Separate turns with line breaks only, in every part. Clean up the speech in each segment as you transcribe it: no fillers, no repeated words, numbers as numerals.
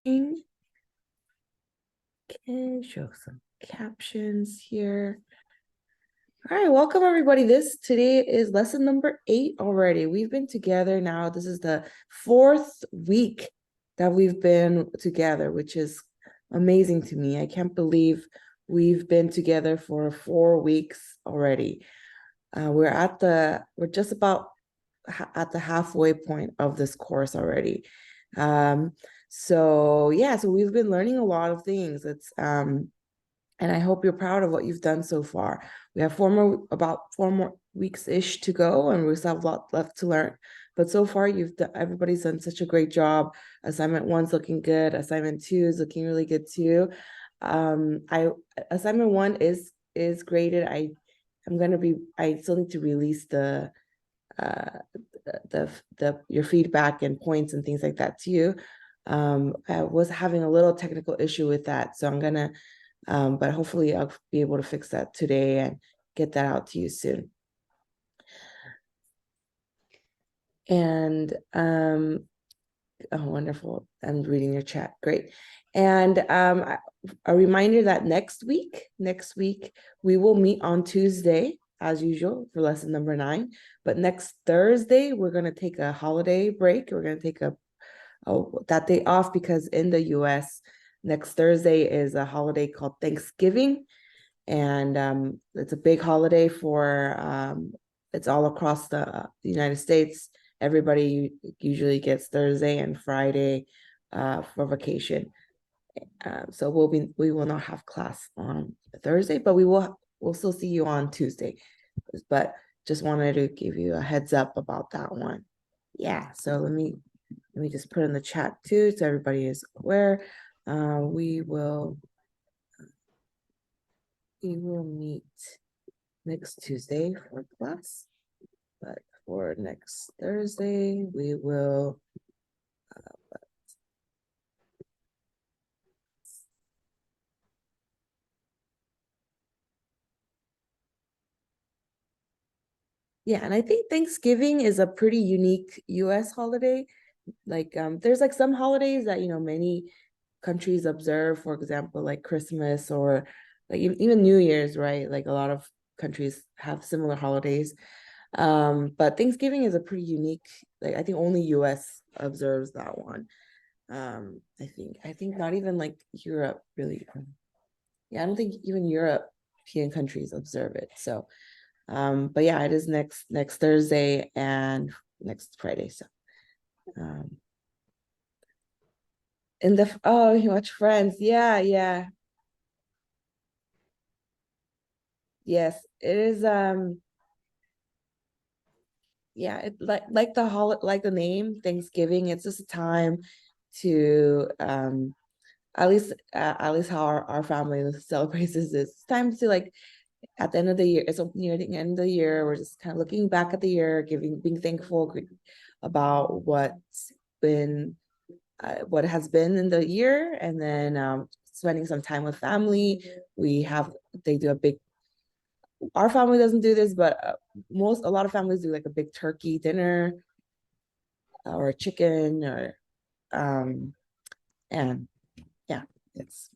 Okay, show some captions here. All right, welcome everybody. Today is lesson number 8 already. We've been together now. This is the 4th week that we've been together, which is amazing to me. I can't believe we've been together for 4 weeks already. We're just about at the halfway point of this course already. So we've been learning a lot of things. And I hope you're proud of what you've done so far. We have about 4 more weeks-ish to go, and we still have a lot left to learn. But so far, everybody's done such a great job. Assignment 1's looking good. Assignment 2 is looking really good too. Assignment 1 is graded. I still need to release uh, your feedback and points and things like that to you. I was having a little technical issue with that, so I'm gonna. But hopefully I'll be able to fix that today and get that out to you soon. And oh, wonderful. I'm reading your chat. Great. And a reminder that next week, we will meet on Tuesday, as usual, for lesson number 9. But next Thursday, we're going to take a holiday break. We're going to take that day off because in the US, next Thursday is a holiday called Thanksgiving. And it's a big holiday it's all across the United States. Everybody usually gets Thursday and Friday for vacation. So we will not have class on Thursday, but we'll still see you on Tuesday. But just wanted to give you a heads up about that one. Yeah, so let me just put in the chat too, so everybody is aware. We will meet next Tuesday for class, but for next Thursday, we will. Yeah, and I think Thanksgiving is a pretty unique US holiday. There's like some holidays that, many countries observe, for example, like Christmas or like even New Year's, right? Like a lot of countries have similar holidays. But Thanksgiving is a pretty unique, like I think only US observes that one. I think not even like Europe really. Yeah, I don't think even European countries observe it. So, but yeah, it is next Thursday and next Friday. So, you watch Friends. Yeah, yeah. Yes, it is. Yeah, it like the name Thanksgiving. It's just a time to at least how our family celebrates is this time to like at the end of the year. It's near the end of the year. We're just kind of looking back at the year, being thankful about what has been in the year, and then spending some time with family. They do a big. Our family doesn't do this, but a lot of families do like a big turkey dinner or a chicken or um and yeah, it's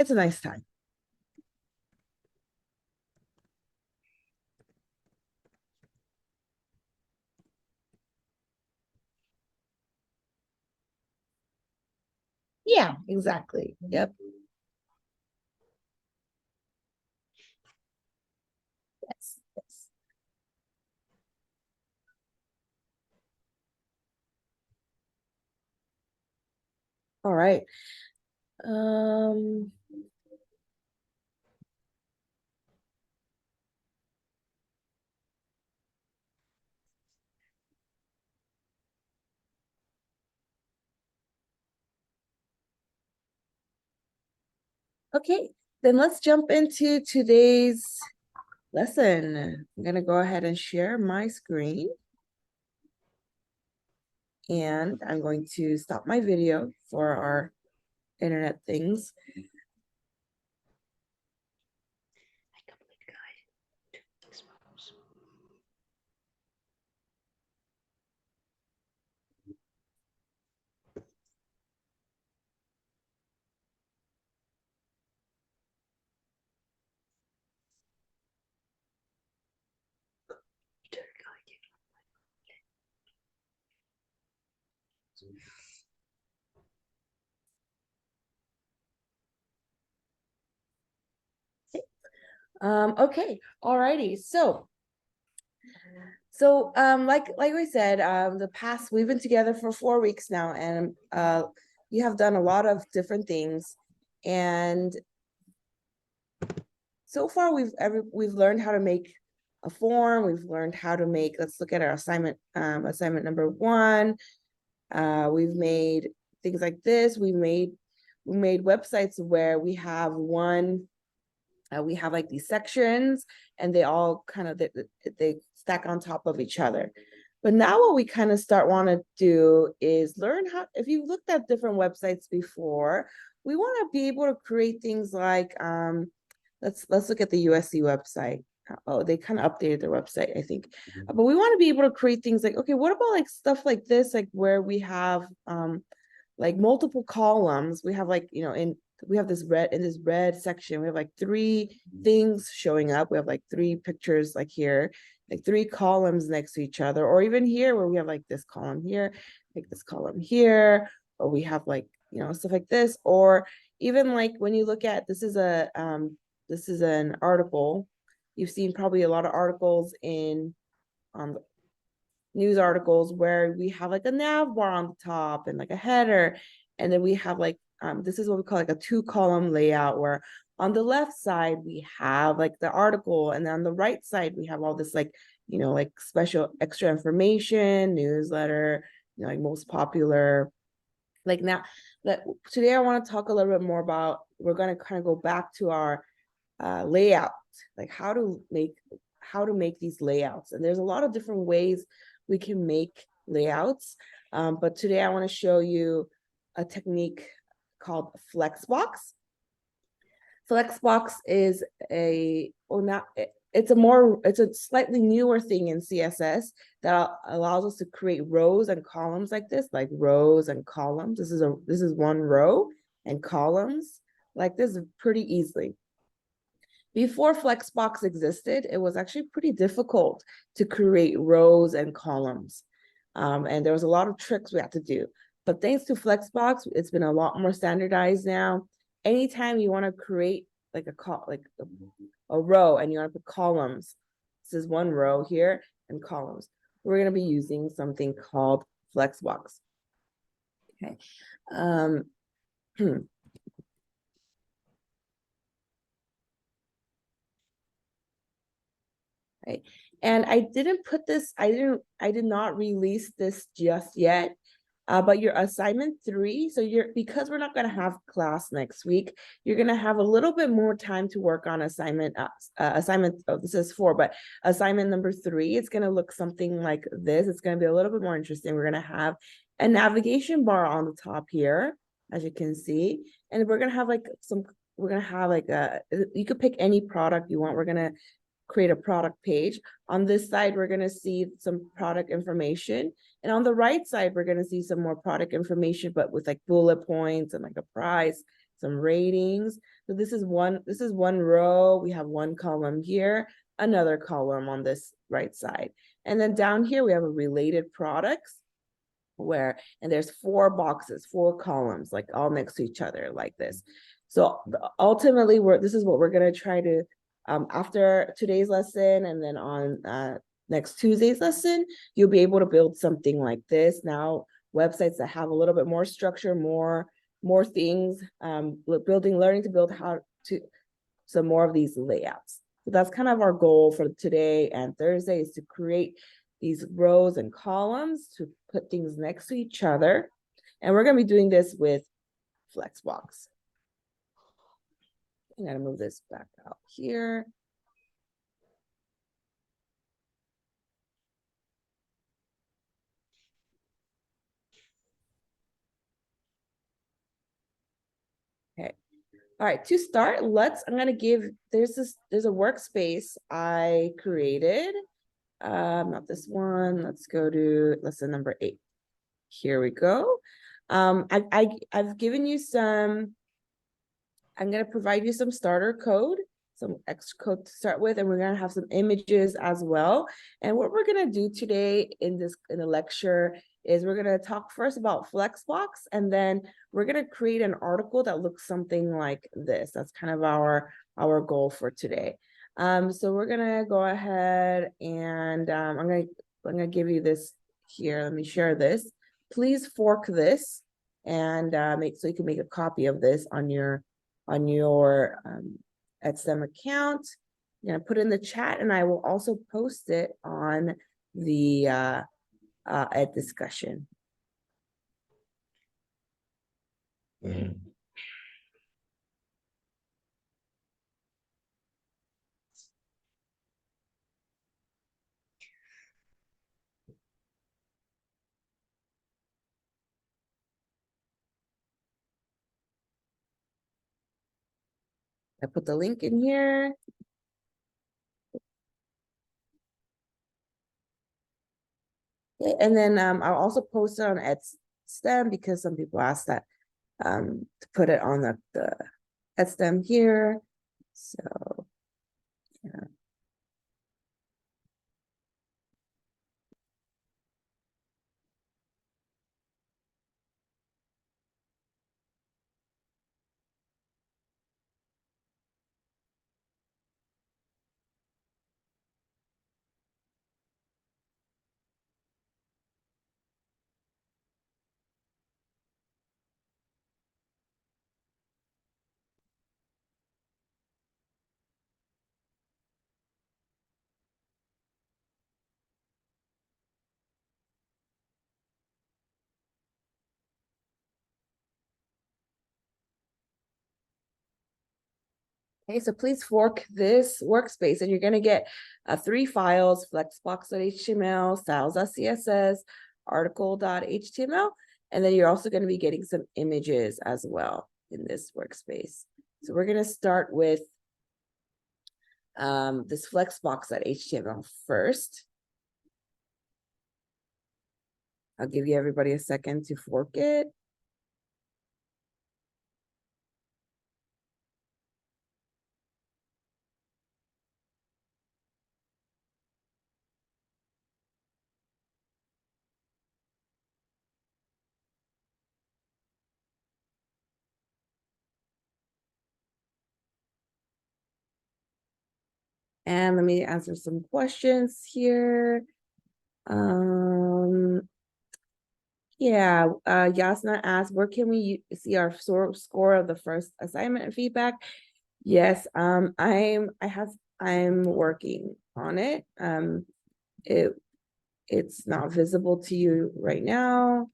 a nice time. Yeah, exactly. Yep. Yes. Yes. All right. Um, okay, then let's jump into today's lesson. I'm gonna go ahead and share my screen, and I'm going to stop my video for our internet things. Okay, alrighty. Like we said, the past we've been together for 4 weeks now, and you have done a lot of different things, and so far we've learned how to make a form. We've learned how to make. Let's look at our assignment. Assignment number 1. We've made things like this. We made websites where we have one. We have like these sections, and they all kind of they stack on top of each other. But now what we kind of want to do is learn how. If you looked at different websites before, we want to be able to create things like let's look at the USC website. Oh, they kind of updated their website, I think. But we want to be able to create things like, okay, what about like stuff like this, like where we have like multiple columns. We have like, we have this red section. We have like 3 things showing up. We have like 3 pictures like here, like 3 columns next to each other, or even here where we have like this column here, like this column here, or we have like, stuff like this, or even like when you look at, this is an article. You've seen probably a lot of articles on news articles where we have like a nav bar on the top and like a header, and then we have like this is what we call like a 2-column layout, where on the left side we have like the article, and then on the right side we have all this like like special extra information, newsletter, like most popular. Like now that today I want to talk a little bit more about, we're going to kind of go back to our layout, like how to make these layouts. And there's a lot of different ways we can make layouts, but today I want to show you a technique called Flexbox. Flexbox is it's a slightly newer thing in CSS that allows us to create rows and columns like this, like rows and columns. This is one row and columns like this pretty easily. Before Flexbox existed, it was actually pretty difficult to create rows and columns. And there was a lot of tricks we had to do. But thanks to Flexbox, it's been a lot more standardized now. Anytime you want to create like a row and you want to put columns, this is one row here and columns, we're going to be using something called Flexbox. Okay. Right. And I didn't put this, I did not release this just yet. But your assignment 3, so because we're not going to have class next week, you're going to have a little bit more time to work on assignment. This is 4, but assignment number 3, it's going to look something like this. It's going to be a little bit more interesting. We're going to have a navigation bar on the top here, as you can see, and we're going to have like you could pick any product you want. We're going to create a product page. On this side, we're going to see some product information. And on the right side, we're going to see some more product information, but with like bullet points and like a price, some ratings. So this is one row. We have one column here, another column on this right side. And then down here, we have a related products and there's 4 boxes, 4 columns, like all next to each other like this. So ultimately, this is what we're going to try to after today's lesson, and then on next Tuesday's lesson, you'll be able to build something like this. Now, websites that have a little bit more structure, more things, learning to build some more of these layouts. So that's kind of our goal for today and Thursday, is to create these rows and columns to put things next to each other. And we're going to be doing this with Flexbox. I'm going to move this back out here. Okay. All right, to start, I'm going to give, there's a workspace I created. Not this one. Let's go to lesson number 8. Here we go. I've given you I'm going to provide you some starter code. some extra code to start with, and we're gonna have some images as well. And what we're gonna do today in the lecture is we're gonna talk first about Flexbox, and then we're gonna create an article that looks something like this. That's kind of our goal for today. So we're gonna go ahead and I'm gonna give you this here. Let me share this. Please fork this and make so you can make a copy of this on your EdStem account. I'm gonna put it in the chat, and I will also post it on the Ed discussion. I put the link in here. Okay, and then I'll also post it on EdStem because some people ask that to put it on the EdStem here. So yeah. Okay, so please fork this workspace, and you're going to get 3 files: flexbox.html, styles.css, article.html, and then you're also going to be getting some images as well in this workspace. So we're going to start with this flexbox.html first. I'll give you everybody a second to fork it. And let me answer some questions here. Yeah, Yasna asked, where can we see our score of the first assignment and feedback? Yes, I'm working on it. It's not visible to you right now.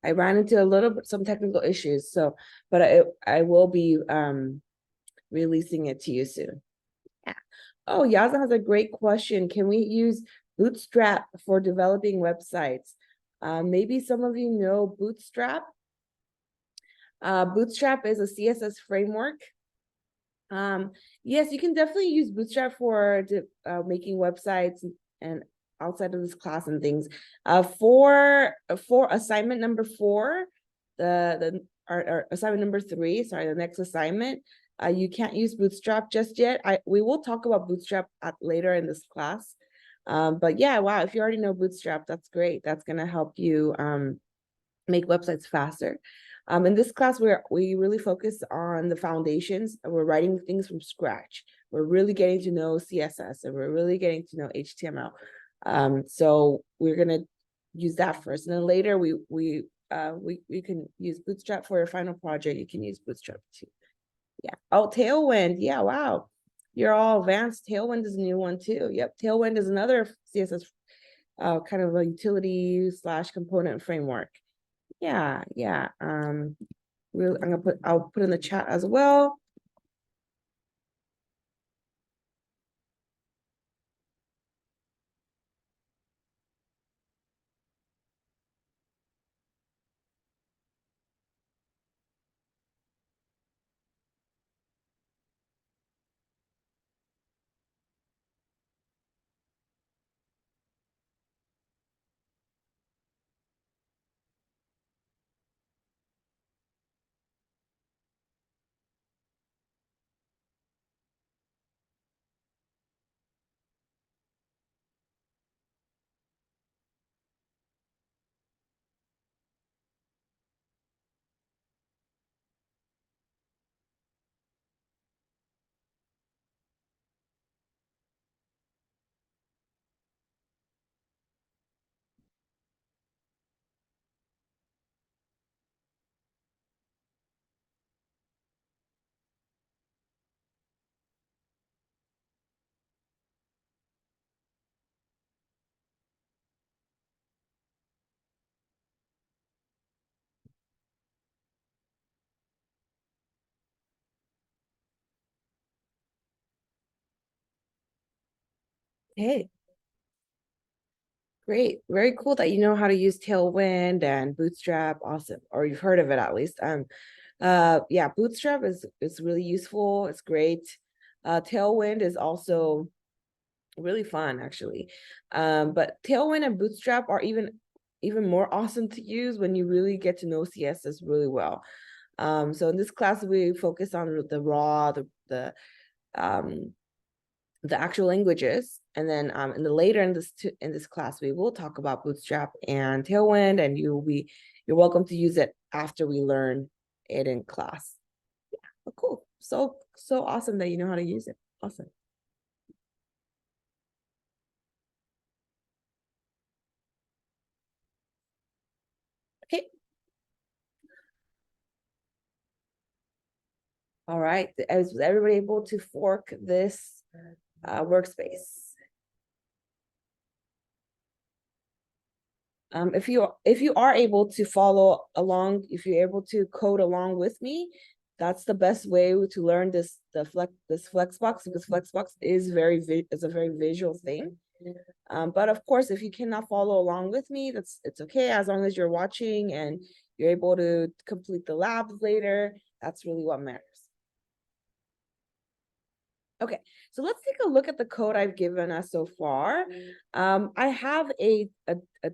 I ran into some technical issues, so but I will be releasing it to you soon. Yeah. Oh, Yasna has a great question. Can we use Bootstrap for developing websites? Maybe some of you know Bootstrap. Bootstrap is a CSS framework. Yes, you can definitely use Bootstrap for making websites and outside of this class and things. For assignment number 4, our assignment number 3, sorry, the next assignment, you can't use Bootstrap just yet. We will talk about Bootstrap later in this class. But yeah, wow, if you already know Bootstrap, that's great. That's gonna help you make websites faster. In this class, we really focus on the foundations, and we're writing things from scratch. We're really getting to know CSS, and we're really getting to know HTML. So we're gonna use that first, and then later we can use Bootstrap for your final project. You can use Bootstrap too. Yeah. Oh, Tailwind. Yeah. Wow. You're all advanced. Tailwind is a new one too. Yep. Tailwind is another CSS kind of a utility / component framework. Yeah, yeah. I'll put in the chat as well. Okay, great. Very cool that you know how to use Tailwind and Bootstrap. Awesome. Or you've heard of it at least. Yeah, Bootstrap is really useful. It's great. Tailwind is also really fun actually. But Tailwind and Bootstrap are even more awesome to use when you really get to know CSS really well. So in this class, we focus on the raw, um, the actual languages, and then in the later in this class, we will talk about Bootstrap and Tailwind, and you're welcome to use it after we learn it in class. Yeah, oh, cool. So awesome that you know how to use it. Awesome. Okay. All right. Is everybody able to fork this workspace? If you are able to follow along, if you're able to code along with me, that's the best way to learn this Flexbox, because Flexbox is is a very visual thing. But of course, if you cannot follow along with me, it's okay, as long as you're watching and you're able to complete the labs later. That's really what matters. Okay, so let's take a look at the code I've given us so far. I have a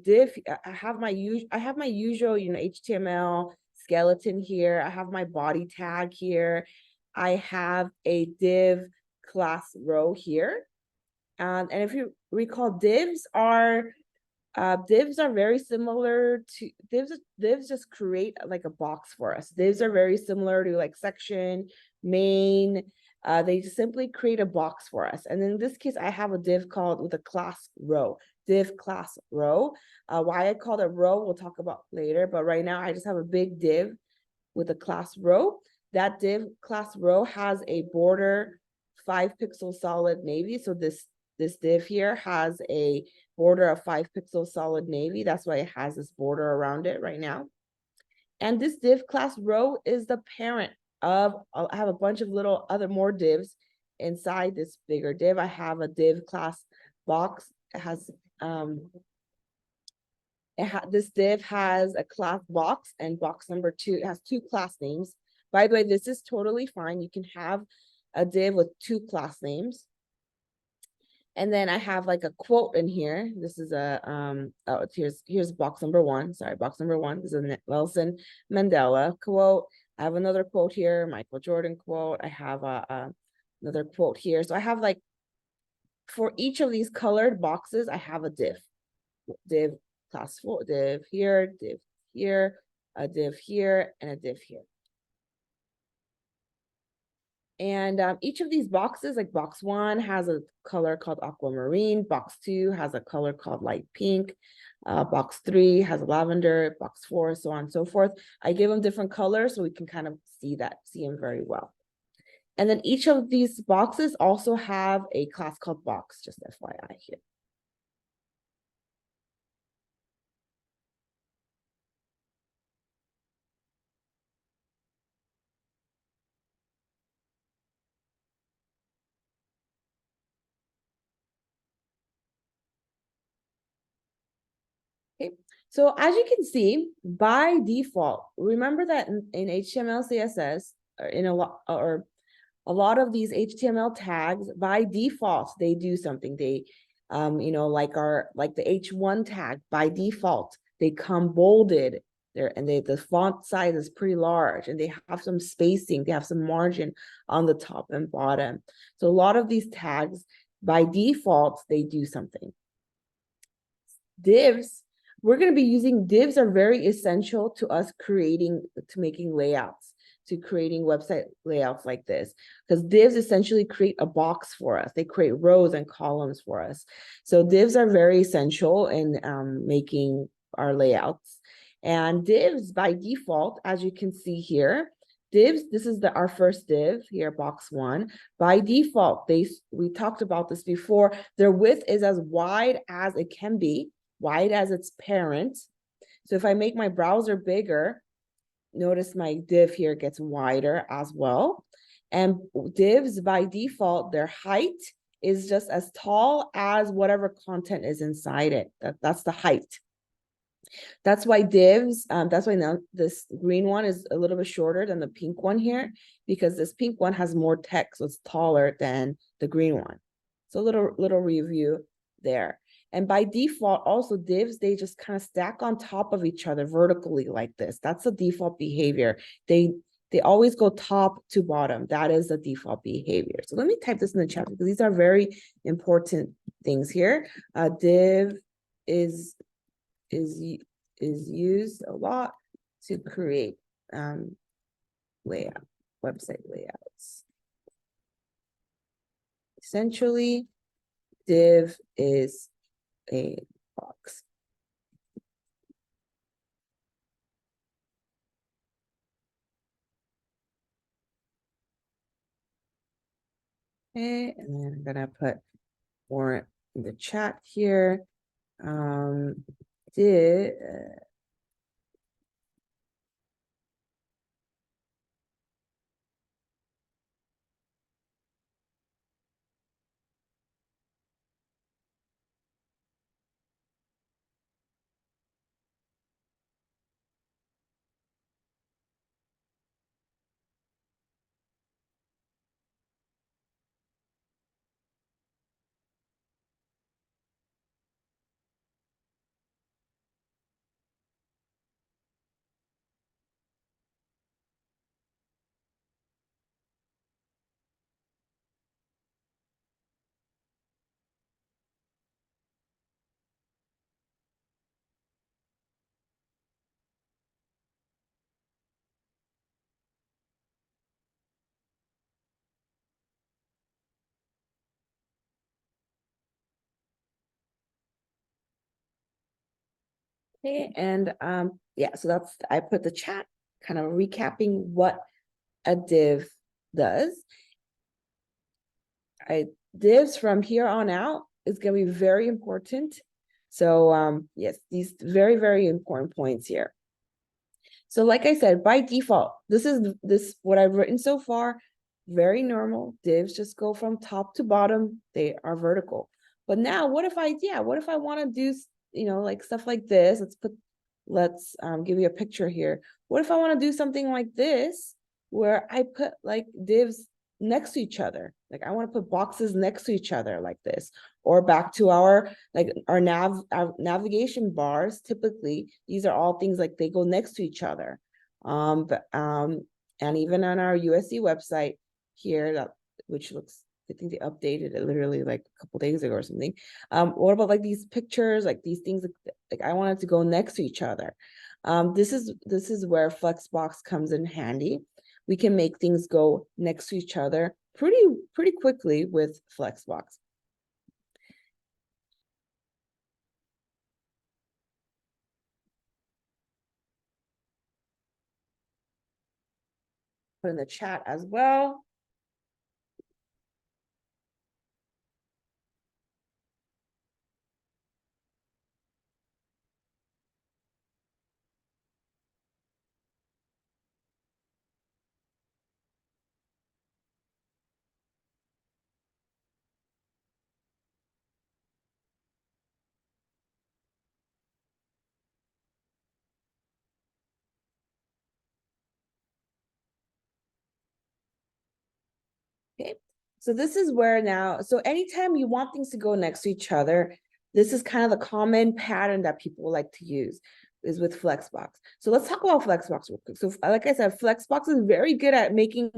div. I have my usual, HTML skeleton here. I have my body tag here. I have a div class row here. And if you recall, divs are very similar to divs just create like a box for us. Divs are very similar to like section, main. They simply create a box for us. And in this case, I have a div called with a class row, div class row. Why I call it row, we'll talk about later. But right now, I just have a big div with a class row. That div class row has a border 5-pixel solid navy. So this div here has a border of 5-pixel solid navy. That's why it has this border around it right now. And this div class row is the parent of, I have a bunch of little more divs inside this bigger div. I have a div class box. It has, this div has a class box, and box number 2, it has 2 class names. By the way, this is totally fine. You can have a div with 2 class names. And then I have like a quote in here. This is here's box number 1. Sorry, box number 1. This is a Nelson Mandela quote. I have another quote here, Michael Jordan quote. I have another quote here. So I have like, for each of these colored boxes, I have a div. Div class 4, div here, a div here, and a div here. And each of these boxes, like box 1 has a color called aquamarine, box 2 has a color called light pink, box 3 has lavender, box 4, so on and so forth. I give them different colors so we can kind of see them very well. And then each of these boxes also have a class called box, just FYI here. Okay, so as you can see, by default, remember that in HTML, CSS, or in a lot of these HTML tags, by default, they do something. They, like the H1 tag, by default, they come bolded there, and the font size is pretty large, and they have some spacing, they have some margin on the top and bottom. So a lot of these tags, by default, they do something. Divs, we're going to be using divs are very essential to us making layouts, to creating website layouts like this, because divs essentially create a box for us. They create rows and columns for us. So divs are very essential in making our layouts. And divs by default, as you can see here, divs, this is our first div here, box 1. By default, we talked about this before, their width is as wide as it can be, wide as its parent. So if I make my browser bigger, notice my div here gets wider as well. And divs by default, their height is just as tall as whatever content is inside it. That's the height. That's why divs, that's why now this green one is a little bit shorter than the pink one here, because this pink one has more text, so it's taller than the green one. So a little review there. And by default, also divs, they just kind of stack on top of each other vertically like this. That's the default behavior. They always go top to bottom. That is the default behavior. So let me type this in the chat because these are very important things here. Div is used a lot to create website layouts. Essentially, div is a box. Okay, and then I'm gonna put more in the chat here. Div Okay, and yeah, so that's, I put the chat kind of recapping what a div does. Divs from here on out is going to be very important. So yes, these very, very important points here. So like I said, by default, this is what I've written so far, very normal. Divs just go from top to bottom. They are vertical. But now what if I want to do, like stuff like this? Let's give you a picture here. What if I want to do something like this, where I put like divs next to each other? Like I want to put boxes next to each other like this, or back to our navigation bars. Typically, these are all things like they go next to each other. And even on our USC website here, which looks, I think they updated it literally like a couple days ago or something. What about like these pictures, like these things, like I want it to go next to each other. This is where Flexbox comes in handy. We can make things go next to each other pretty quickly with Flexbox. Put in the chat as well. Okay, so this is where now, so anytime you want things to go next to each other, this is kind of the common pattern that people like to use, is with Flexbox. So let's talk about Flexbox real quick. So like I said, Flexbox is very good at making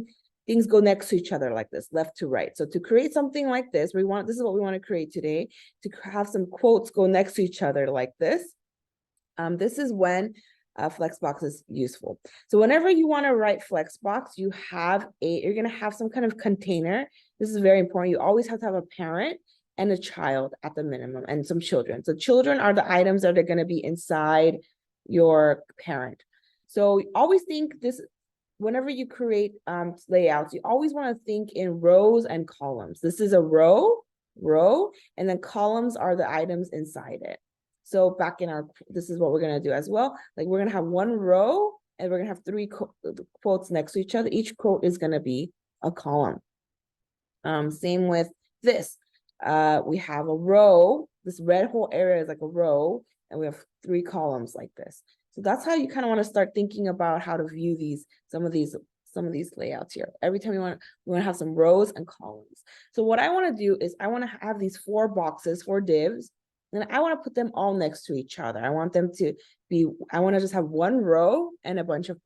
things go next to each other like this, left to right. So to create something like this, this is what we want to create today, to have some quotes go next to each other like this. This is when Flexbox is useful. So whenever you want to write Flexbox, you're going to have some kind of container. This is very important. You always have to have a parent and a child at the minimum, and some children. So children are the items that are going to be inside your parent. So always think this, whenever you create layouts, you always want to think in rows and columns. This is a row, and then columns are the items inside it. So back in this is what we're going to do as well. Like we're going to have one row and we're going to have three quotes next to each other. Each quote is going to be a column. Same with this. we have a row. This red whole area is like a row, and we have 3 columns like this. So that's how you kind of want to start thinking about how to view some of these layouts here. Every time we want to have some rows and columns. So what I want to do is I want to have these 4 boxes, 4 divs, and I want to put them all next to each other. I want them to be, I want to just have 1 row and a bunch of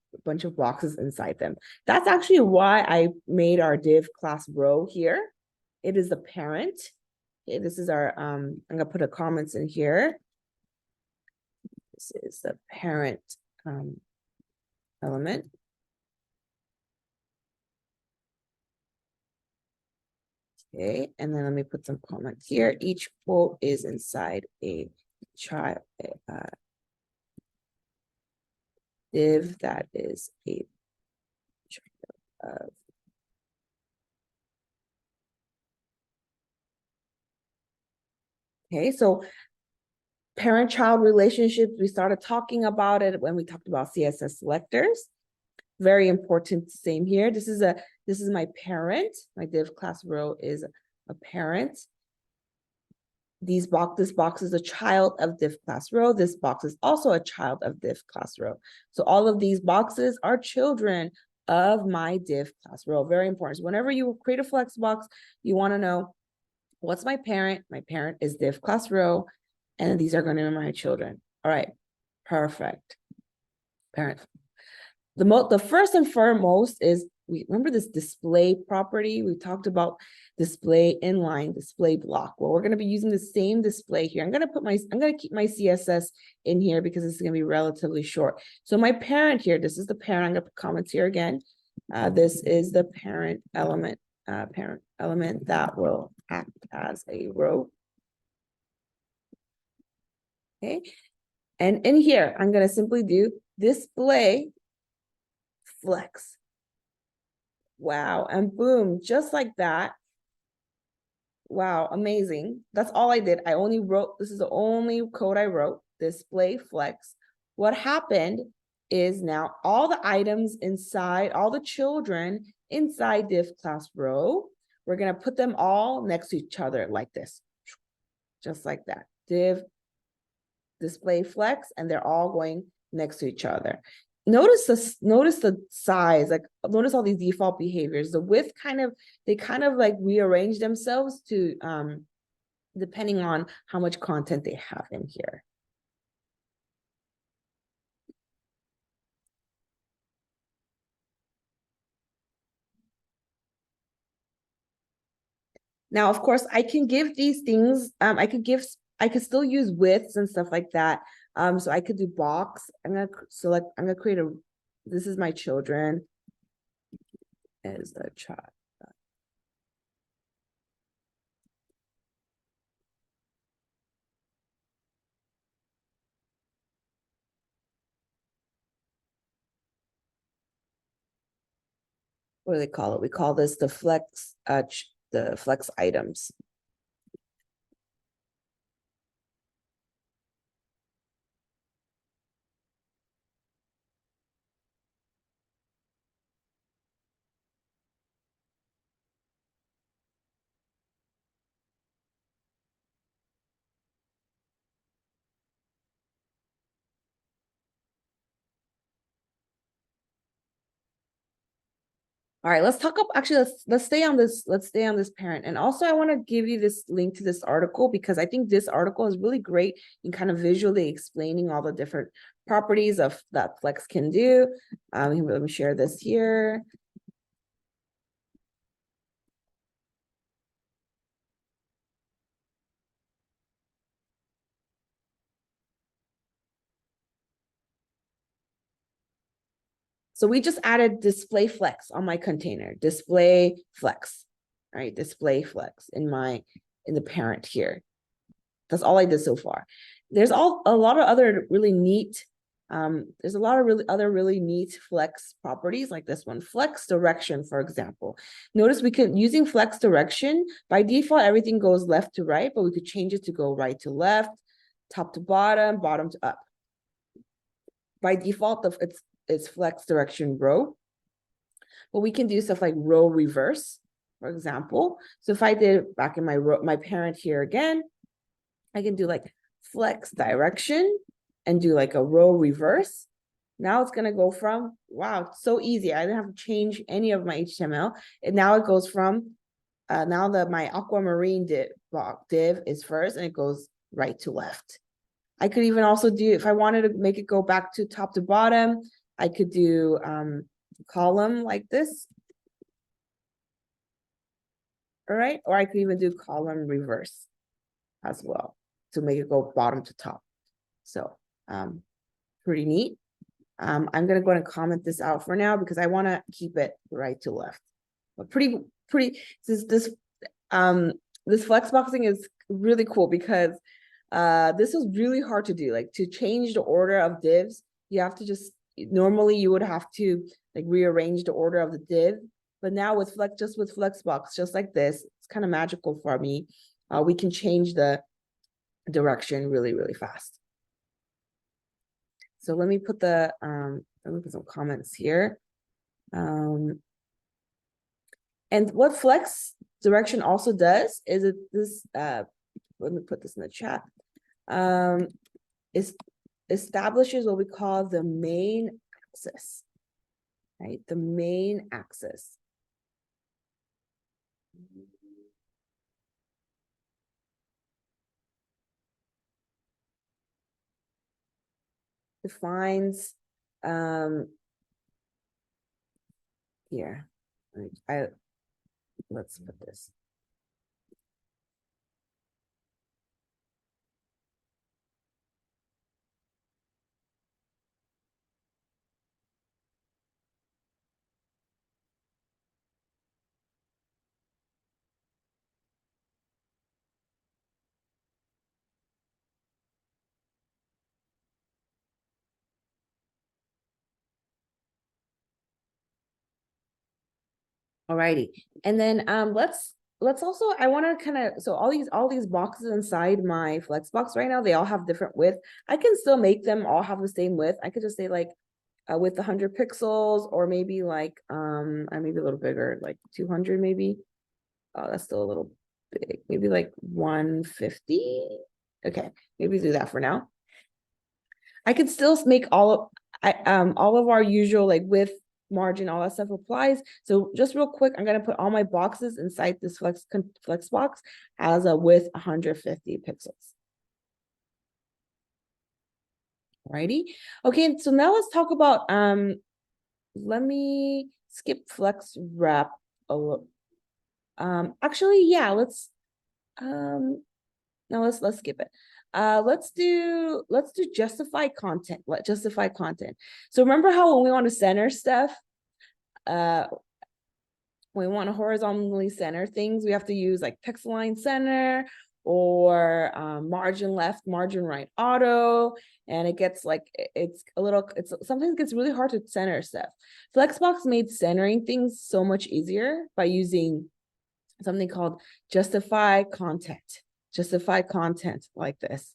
boxes inside them. That's actually why I made our div class row here. It is the parent. Okay, this is our, I'm gonna put a comments in here. This is the parent element. Okay, and then let me put some comments here. Each quote is inside a child div that is a child of. Okay, so parent-child relationships, we started talking about it when we talked about CSS selectors. Very important, same here. This is my parent. My div class row is a parent. This box is a child of div class row. This box is also a child of div class row. So all of these boxes are children of my div class row. Very important. So whenever you create a flex box, you want to know what's my parent. My parent is div class row, and these are going to be my children. All right, perfect. Parent. The first and foremost is, we remember this display property. We talked about display inline, display block. Well, we're going to be using the same display here. I'm going to keep my CSS in here because this is going to be relatively short. So my parent here, this is the parent. I'm going to put comments here again. This is the parent element that will act as a row. Okay. And in here, I'm going to simply do display flex. Wow. And boom, just like that. Wow, amazing. That's all I did. I only wrote, this is the only code I wrote, display flex. What happened is now all the items inside, all the children inside div class row, we're going to put them all next to each other like this, just like that. Div display flex, and they're all going next to each other. Notice the size, like notice all these default behaviors. The width they kind of like rearrange themselves to depending on how much content they have in here. Now, of course, I can give these things, I could still use widths and stuff like that. So I could do box. I'm gonna create this is my children as the child. What do they call it? We call this the flex items. All right, let's talk up. Actually, let's stay on this. Let's stay on this parent. And also, I want to give you this link to this article because I think this article is really great in kind of visually explaining all the different properties of that Flex can do. Let me share this here. So we just added display flex on my container, display flex, right? Display flex in the parent here. That's all I did so far. There's a lot of other really neat, there's a lot of other really neat flex properties like this one, flex direction, for example. Notice using flex direction, by default, everything goes left to right, but we could change it to go right to left, top to bottom, bottom to up. By default, it's flex direction row, but we can do stuff like row reverse. for example. So if I did back in my parent here again, I can do like flex direction and do like a row reverse. Now it's gonna go from, wow, so easy. I didn't have to change any of my HTML. And now it goes from, now that my aquamarine div is first and it goes right to left. I could even also do, if I wanted to make it go back to top to bottom, I could do column like this. All right, or I could even do column reverse as well to make it go bottom to top. So pretty neat. I'm gonna go and comment this out for now because I want to keep it right to left. But pretty this flexboxing is really cool because this was really hard to do. Like to change the order of divs, you have to just, normally you would have to like rearrange the order of the div, but now with Flexbox, just like this, it's kind of magical for me. We can change the direction really, really fast. So let me put some comments here. And what flex direction also does is let me put this in the chat. Establishes what we call the main axis, right? The main axis. Defines here. Let's put this. Alrighty, and then let's also, I want to kind of, so all these boxes inside my Flexbox right now, they all have different width. I can still make them all have the same width. I could just say like with 100 pixels, or maybe like maybe a little bigger, like 200 maybe. Oh, that's still a little big. Maybe like 150. Okay, maybe do that for now. I could still make all of our usual like width, margin, all that stuff applies. So just real quick, I'm gonna put all my boxes inside this flex box as a width 150 pixels. Alrighty. Okay, so now let's talk about let me skip flex wrap a little. Actually, yeah, let's no, let's skip it. Let's do justify content. Justify content. So remember how when we want to center stuff, when we want to horizontally center things, we have to use like pixel line center or margin left, margin right auto, and it gets like sometimes it gets really hard to center stuff. Flexbox made centering things so much easier by using something called justify content. Justify content like this.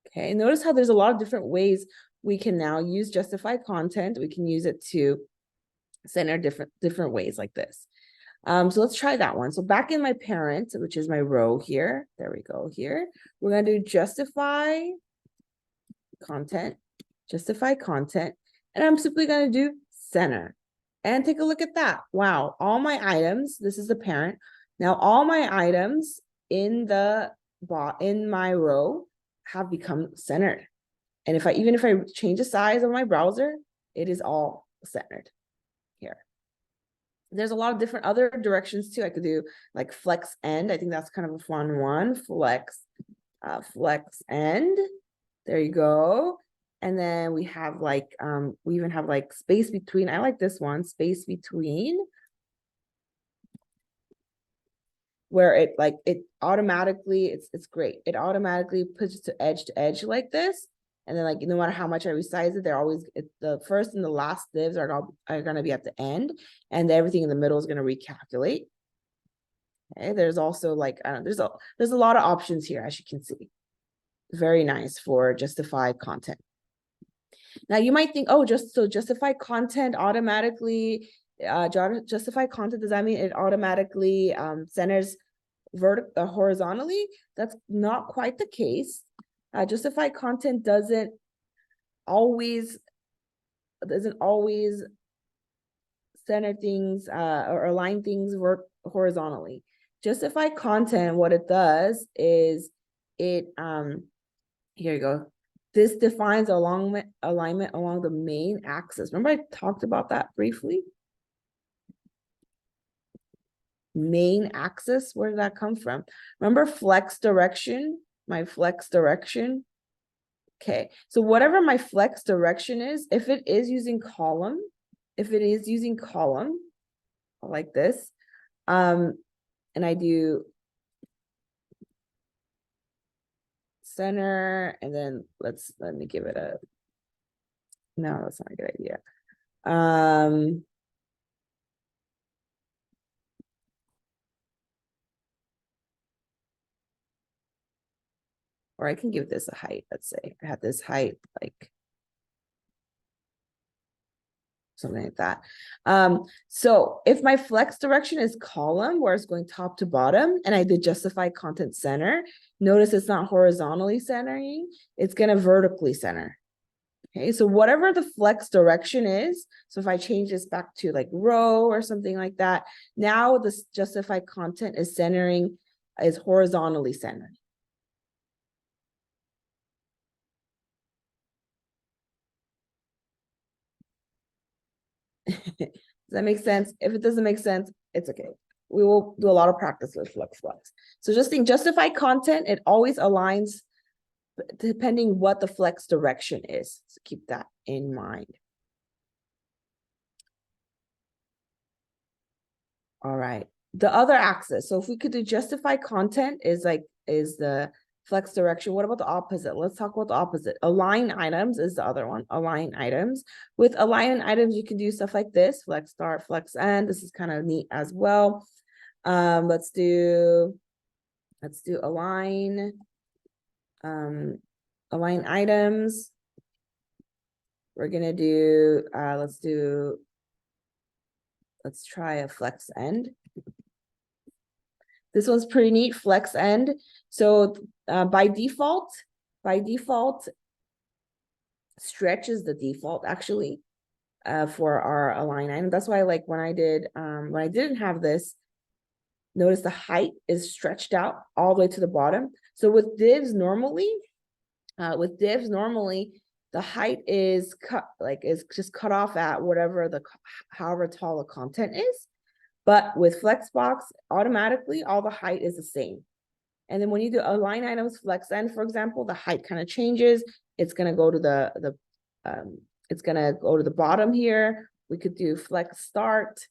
Okay, notice how there's a lot of different ways we can now use justify content. We can use it to center different ways like this. So let's try that one. So back in my parent, which is my row here, there we go here. We're gonna do justify content, and I'm simply gonna do center. And take a look at that. Wow, all my items, this is the parent. Now all my items in my row have become centered. And even if I change the size of my browser, it is all centered here. There's a lot of different other directions too. I could do like flex end. I think that's kind of a fun one. Flex end. There you go. And then we have like, we even have like space between. I like this one, space between. Where it automatically, it's great. It automatically puts it to edge like this. And then like, no matter how much I resize it, they're always, the first and the last divs are gonna be at the end, and everything in the middle is gonna recalculate. Okay, there's also like, there's a lot of options here, as you can see. Very nice for justify content. Now you might think, oh, justify content automatically justify content, does that mean it automatically centers horizontally? That's not quite the case. Justify content doesn't always center things or align things horizontally. Justify content, what it does is it here you go. This defines alignment along the main axis. Remember I talked about that briefly? Main axis, where did that come from? Remember flex direction, my flex direction? Okay, so whatever my flex direction is, if it is using column, like this, and I do center, and then let me give it a, no, that's not a good idea. Or I can give this a height, let's say. I have this height, like something like that. So if my flex direction is column, where it's going top to bottom, and I did justify content center, notice it's not horizontally centering, it's gonna vertically center. Okay, so whatever the flex direction is, so if I change this back to like row or something like that, now this justify content is horizontally centered. Does that make sense? If it doesn't make sense, it's okay. We will do a lot of practice with flex. So just think, justify content, it always aligns depending what the flex direction is. So keep that in mind. All right. The other axis. So if we could do justify content is the flex direction. What about the opposite? Let's talk about the opposite. Align items is the other one. Align items. With align items, you can do stuff like this: flex start, flex end. This is kind of neat as well. Let's do align. Align items. We're gonna do. Let's try a flex end. This one's pretty neat, flex end. So by default, stretch is the default actually for our align item. That's why, like when I didn't have this, notice the height is stretched out all the way to the bottom. So with divs normally, the height is just cut off at however tall the content is. But with Flexbox, automatically all the height is the same. And then when you do align items flex end, for example, the height kind of changes. It's gonna go to the bottom here. We could do flex start.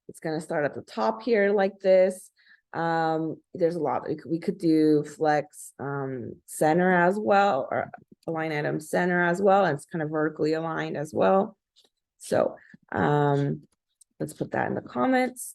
It's gonna start at the top here like this. There's a lot. We could do flex center as well, or align item center as well, and it's kind of vertically aligned as well. So let's put that in the comments.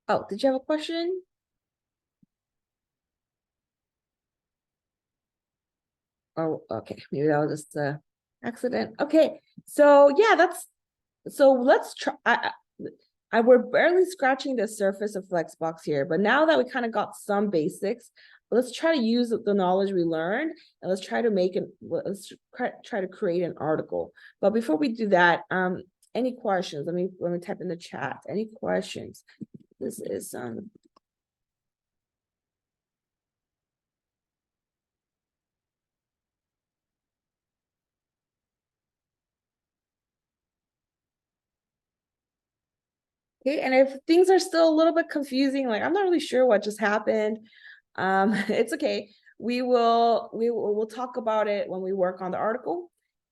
Oh, did you have a question? Oh, okay. Maybe that was just a accident. Okay. So yeah, let's try. We're barely scratching the surface of Flexbox here, but now that we kind of got some basics, let's try to use the knowledge we learned, and let's try to create an article. But before we do that, any questions? Let me type in the chat. Any questions? This is okay, and if things are still a little bit confusing, like I'm not really sure what just happened, it's okay. we'll talk about it when we work on the article,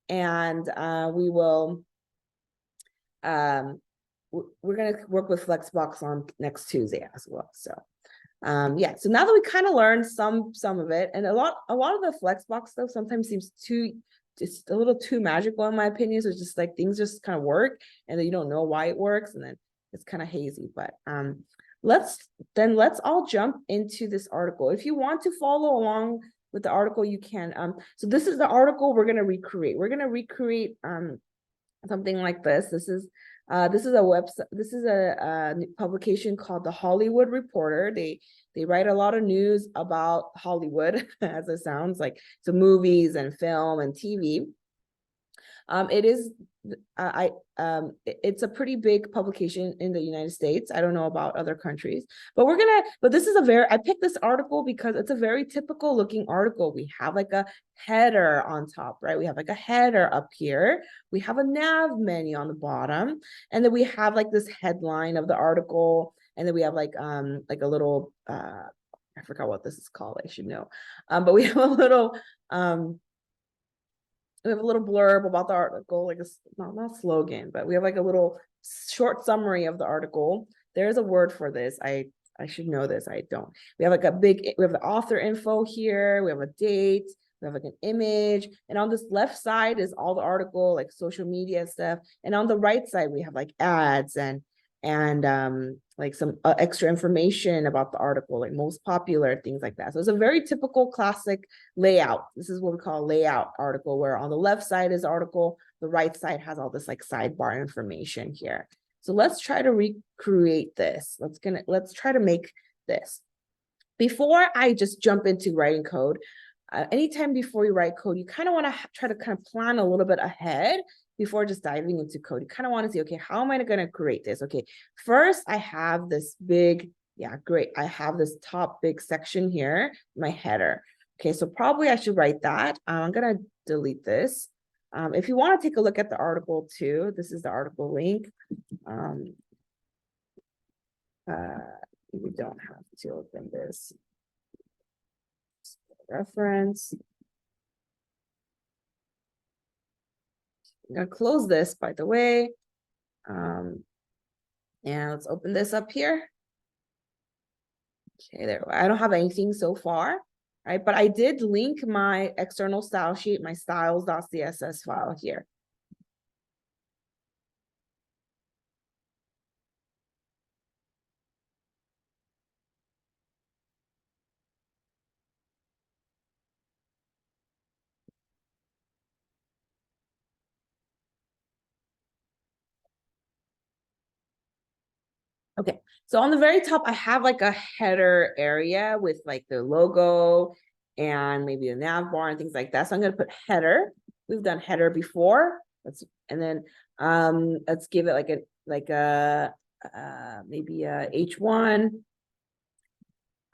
and we will we're going to work with Flexbox on next Tuesday as well. So yeah, so now that we kind of learned some of it, and a lot of the Flexbox stuff sometimes seems just a little too magical in my opinion. So it's just like things just kind of work, and then you don't know why it works, and then it's kind of hazy. But let's all jump into this article. If you want to follow along with the article, you can. So this is the article we're gonna recreate. We're gonna recreate something like this. This is a website. This is a publication called The Hollywood Reporter. They write a lot of news about Hollywood, as it sounds like, so movies and film and TV. It is it's a pretty big publication in the United States. I don't know about other countries, but this is I picked this article because it's a very typical looking article. We have like a header on top, right? We have like a header up here. We have a nav menu on the bottom, and then we have like this headline of the article, and then we have like a little I forgot what this is called. I should know, but we have a little blurb about the article, like not slogan, but we have like a little short summary of the article. There's a word for this. I should know this. I don't. We have like we have the author info here. We have a date. We have like an image. And on this left side is all the article, like social media stuff. And on the right side, we have like ads and like some extra information about the article, like most popular, things like that. So it's a very typical classic layout. This is what we call a layout article, where on the left side is article, the right side has all this like sidebar information here. So let's try to recreate this. Let's try to make this. Before I just jump into writing code, anytime before you write code, you kind of want to try to kind of plan a little bit ahead before just diving into code. You kind of want to see, okay, how am I going to create this? Okay, first I have this big, yeah, great. I have this top big section here, my header. Okay, so probably I should write that. I'm going to delete this. If you want to take a look at the article too, this is the article link. We don't have to open this. Reference. I'm gonna close this, by the way. And let's open this up here. Okay, there. I don't have anything so far, right? But I did link my external style sheet, my styles.css file here. Okay, so on the very top, I have like a header area with like the logo and maybe a nav bar and things like that. So I'm going to put header. We've done header before. And then let's give it like maybe a H1.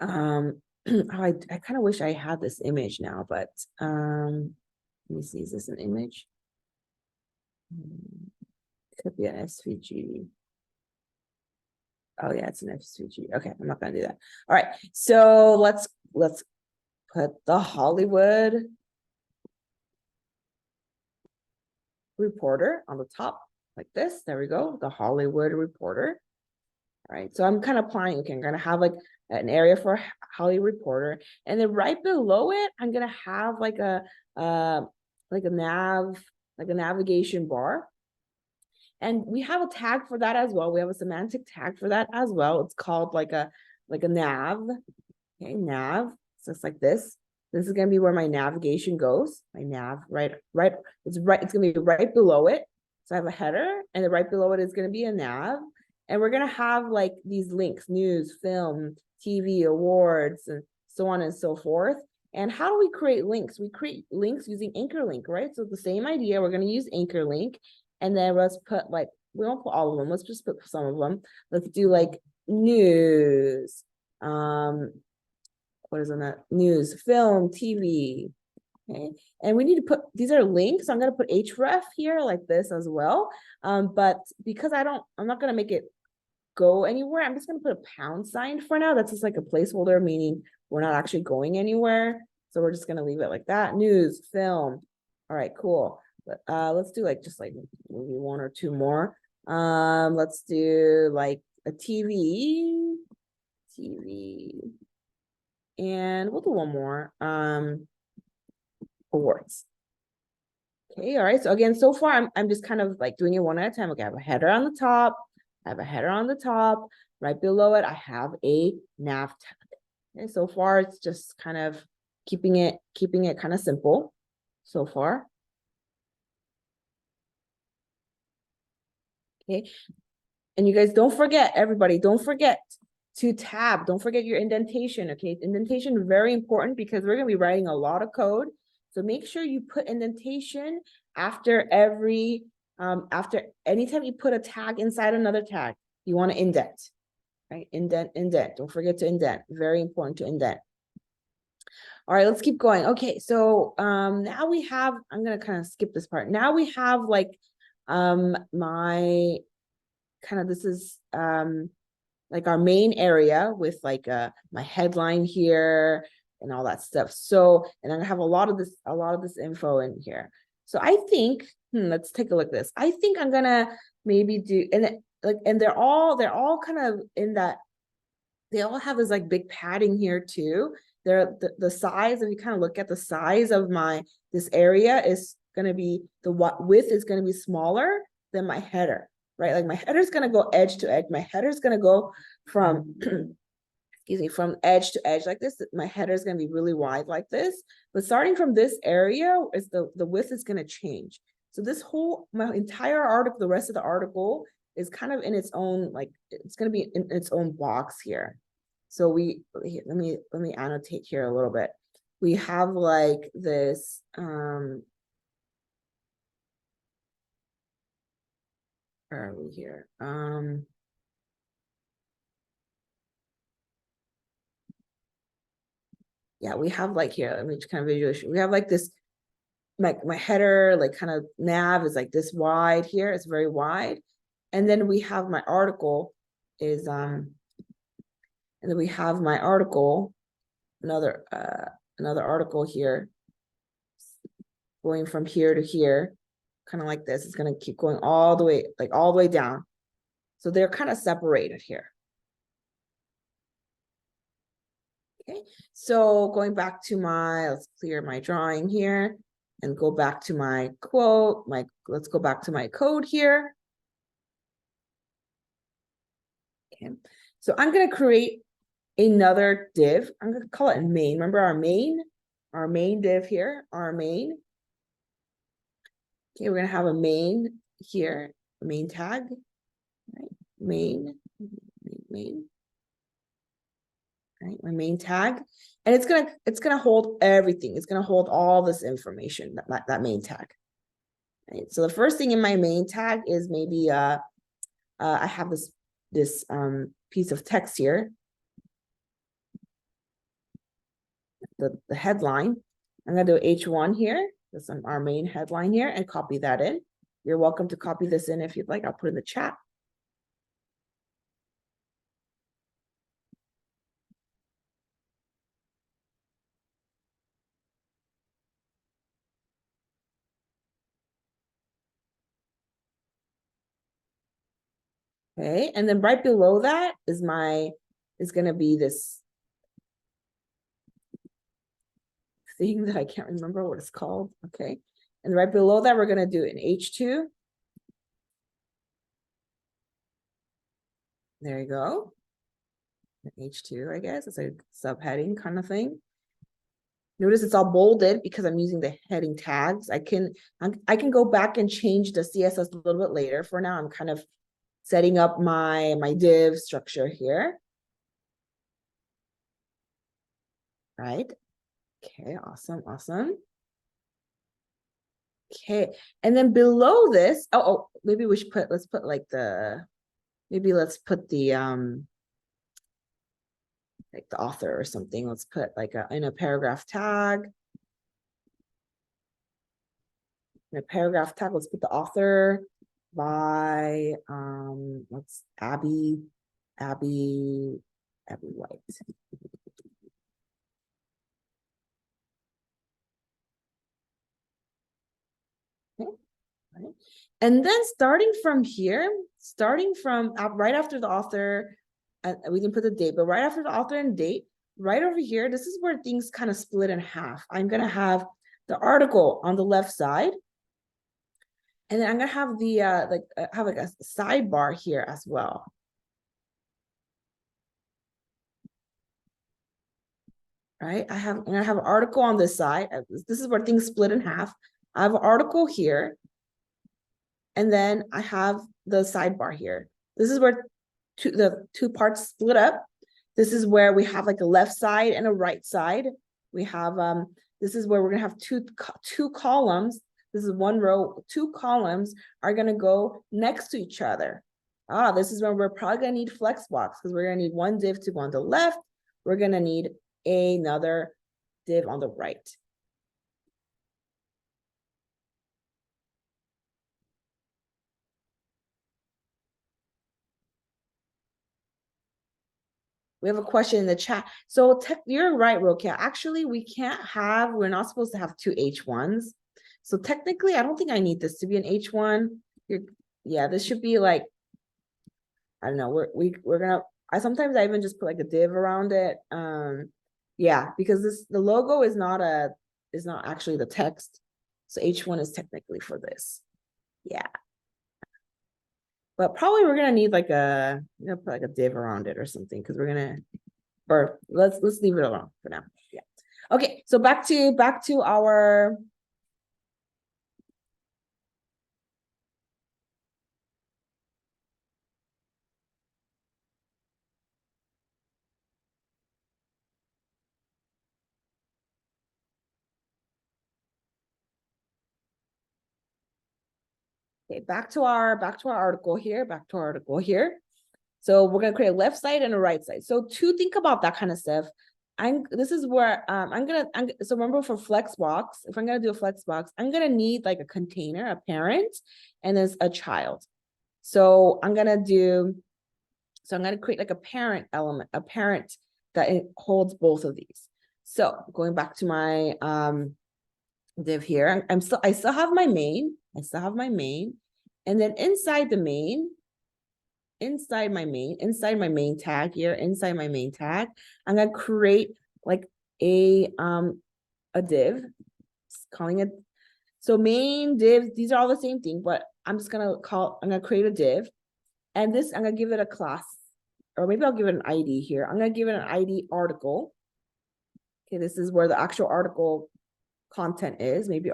I kind of wish I had this image now, but let me see, is this an image? Could be an SVG. Oh yeah, it's an SVG. Okay, I'm not gonna do that. All right, so let's put the Hollywood Reporter on the top like this. There we go, the Hollywood Reporter. All right, so I'm kind of applying. Okay, I'm gonna have like an area for Hollywood Reporter, and then right below it, I'm gonna have like a navigation bar. And we have a tag for that as well. We have a semantic tag for that as well. It's called like a nav. Okay, nav. So it's like this. This is gonna be where my navigation goes. My nav, it's gonna be right below it. So I have a header, and then right below it is gonna be a nav. And we're gonna have like these links: news, film, TV, awards, and so on and so forth. And how do we create links? We create links using Anchor Link, right? So the same idea, we're gonna use Anchor Link. And then let's put like, we won't put all of them. Let's just put some of them. Let's do like news. What is on that? News, film, TV. Okay. And we need to put, these are links. So I'm going to put href here like this as well. But because I'm not going to make it go anywhere, I'm just going to put a pound sign for now. That's just like a placeholder, meaning we're not actually going anywhere. So we're just gonna leave it like that. News, film. All right, cool. Let's do like just like maybe one or two more. Let's do like a TV, and we'll do one more. Awards. Okay, all right. So again, so far I'm just kind of like doing it one at a time. Okay, I have a header on the top. I have a header on the top. Right below it, I have a nav tag. Okay, so far it's just kind of keeping it kind of simple so far. Okay. And you guys don't forget, everybody, don't forget to tab. Don't forget your indentation. Okay. Indentation very important because we're going to be writing a lot of code. So make sure you put indentation after every, after anytime you put a tag inside another tag, you want to indent, right? Indent. Don't forget to indent. Very important to indent. All right, let's keep going. Okay, so now we have, I'm gonna kind of skip this part. Now we have like my kind of, this is like our main area with like my headline here and all that stuff. So, and I'm gonna have a lot of this info in here. So I think, let's take a look at this. I think I'm gonna maybe do, and they're all kind of in that, they all have this like big padding here too. They're the size, if you kind of look at the size of this area is going to be, the width is going to be smaller than my header, right? Like my header is going to go edge to edge. My header is going to go from, excuse me, from edge to edge like this. My header is going to be really wide like this. But starting from this area, is the width is going to change. So this whole, my entire article, the rest of the article is kind of in its own, like it's going to be in its own box here. So let me annotate here a little bit. We have like this, where are we here? Yeah, we have like here, let me just kind of visualize. We have like this, my header, like kind of nav is like this wide here. It's very wide. And then we have my article is, and then we have my article, another article here, going from here to here, kind of like this. It's going to keep going all the way, like all the way down. So they're kind of separated here. Okay, so going back to let's clear my drawing here and go back to my quote, let's go back to my code here. Okay, so I'm going to create another div. I'm going to call it main. Remember our main div here, our main. Okay, we're going to have a main here, a main tag, right? Main. Right, my main tag, and it's gonna hold everything. It's gonna hold all this information, that main tag. Right. So the first thing in my main tag is maybe I have this piece of text here, the headline. I'm gonna do H1 here. That's our main headline here, and copy that in. You're welcome to copy this in if you'd like. I'll put in the chat. Okay, and then right below that is gonna be this thing that I can't remember what it's called. Okay, and right below that, we're gonna do an H2. There you go. H2, I guess it's a subheading kind of thing. Notice it's all bolded because I'm using the heading tags. I can go back and change the CSS a little bit later. For now, I'm kind of setting up my div structure here. Right. Okay, awesome. Okay, and then below this, maybe we should let's put like let's put the like the author or something. Let's put like in a paragraph tag. In a paragraph tag, let's put the author by let's Abby White. right? And then starting from here, starting from right after the author, we didn't put the date, but right after the author and date, right over here, this is where things kind of split in half. I'm gonna have the article on the left side, and then I'm gonna have the have like a sidebar here as well. Right, I'm gonna have an article on this side. This is where things split in half. I have an article here, and then I have the sidebar here. This is where the two parts split up. This is where we have like a left side and a right side. We have this is where we're gonna have two columns. This is one row. Two columns are gonna go next to each other. This is when we're probably gonna need Flexbox, because we're gonna need one div to go on the left. We're gonna need another div on the right. We have a question in the chat. So you're right, Rokia. Actually, we're not supposed to have two H1s. So technically, I don't think I need this to be an H1. Yeah, this should be like, I don't know, we're gonna, sometimes I even just put like a div around it. Yeah, because the logo is not actually the text. So H1 is technically for this. Yeah. But probably we're gonna need like put like a div around it or something, because we're gonna, or let's leave it alone for now. Yeah. Okay, so back to our back to our article here. So we're gonna create a left side and a right side. So to think about that kind of stuff, this is where so remember for Flexbox, if I'm gonna do a Flexbox, I'm gonna need like a container, a parent, and there's a child. So I'm gonna create like a parent element, a parent that holds both of these. So going back to my div here, I still have my main. And then inside my main tag here, I'm gonna create like a div, calling it, so main div, these are all the same thing, but I'm gonna create a div, and this, I'm gonna give it a class, or maybe I'll give it an ID here. I'm gonna give it an ID article. Okay, this is where the actual article content is, maybe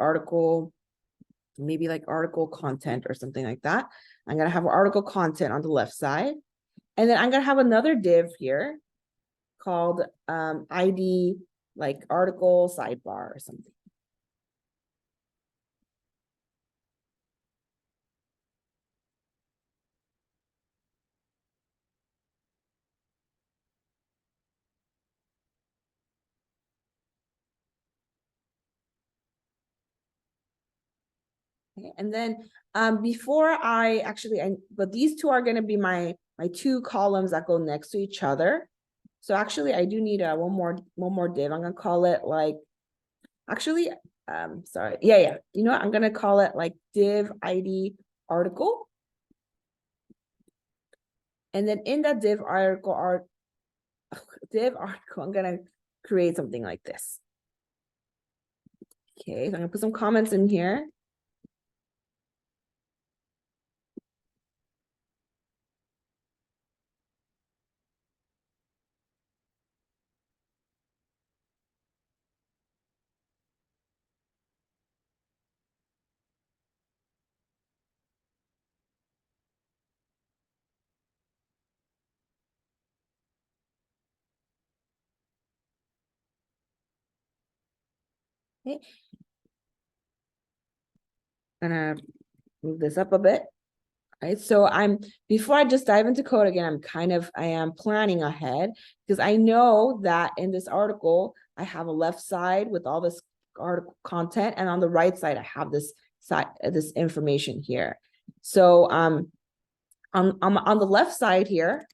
like article content or something like that. I'm gonna have article content on the left side, and then I'm gonna have another div here called ID, like article sidebar or something. Okay, and then but these two are going to be my two columns that go next to each other. So actually I do need one more div. I'm going to call it like, sorry. Yeah. You know what? I'm going to call it like div ID article. And then in that div article, I'm going to create something like this. Okay, so I'm going to put some comments in here. Okay. I'm gonna move this up a bit. Right, so before I just dive into code again, I am planning ahead, because I know that in this article, I have a left side with all this article content, and on the right side, I have this information here. So on the left side here,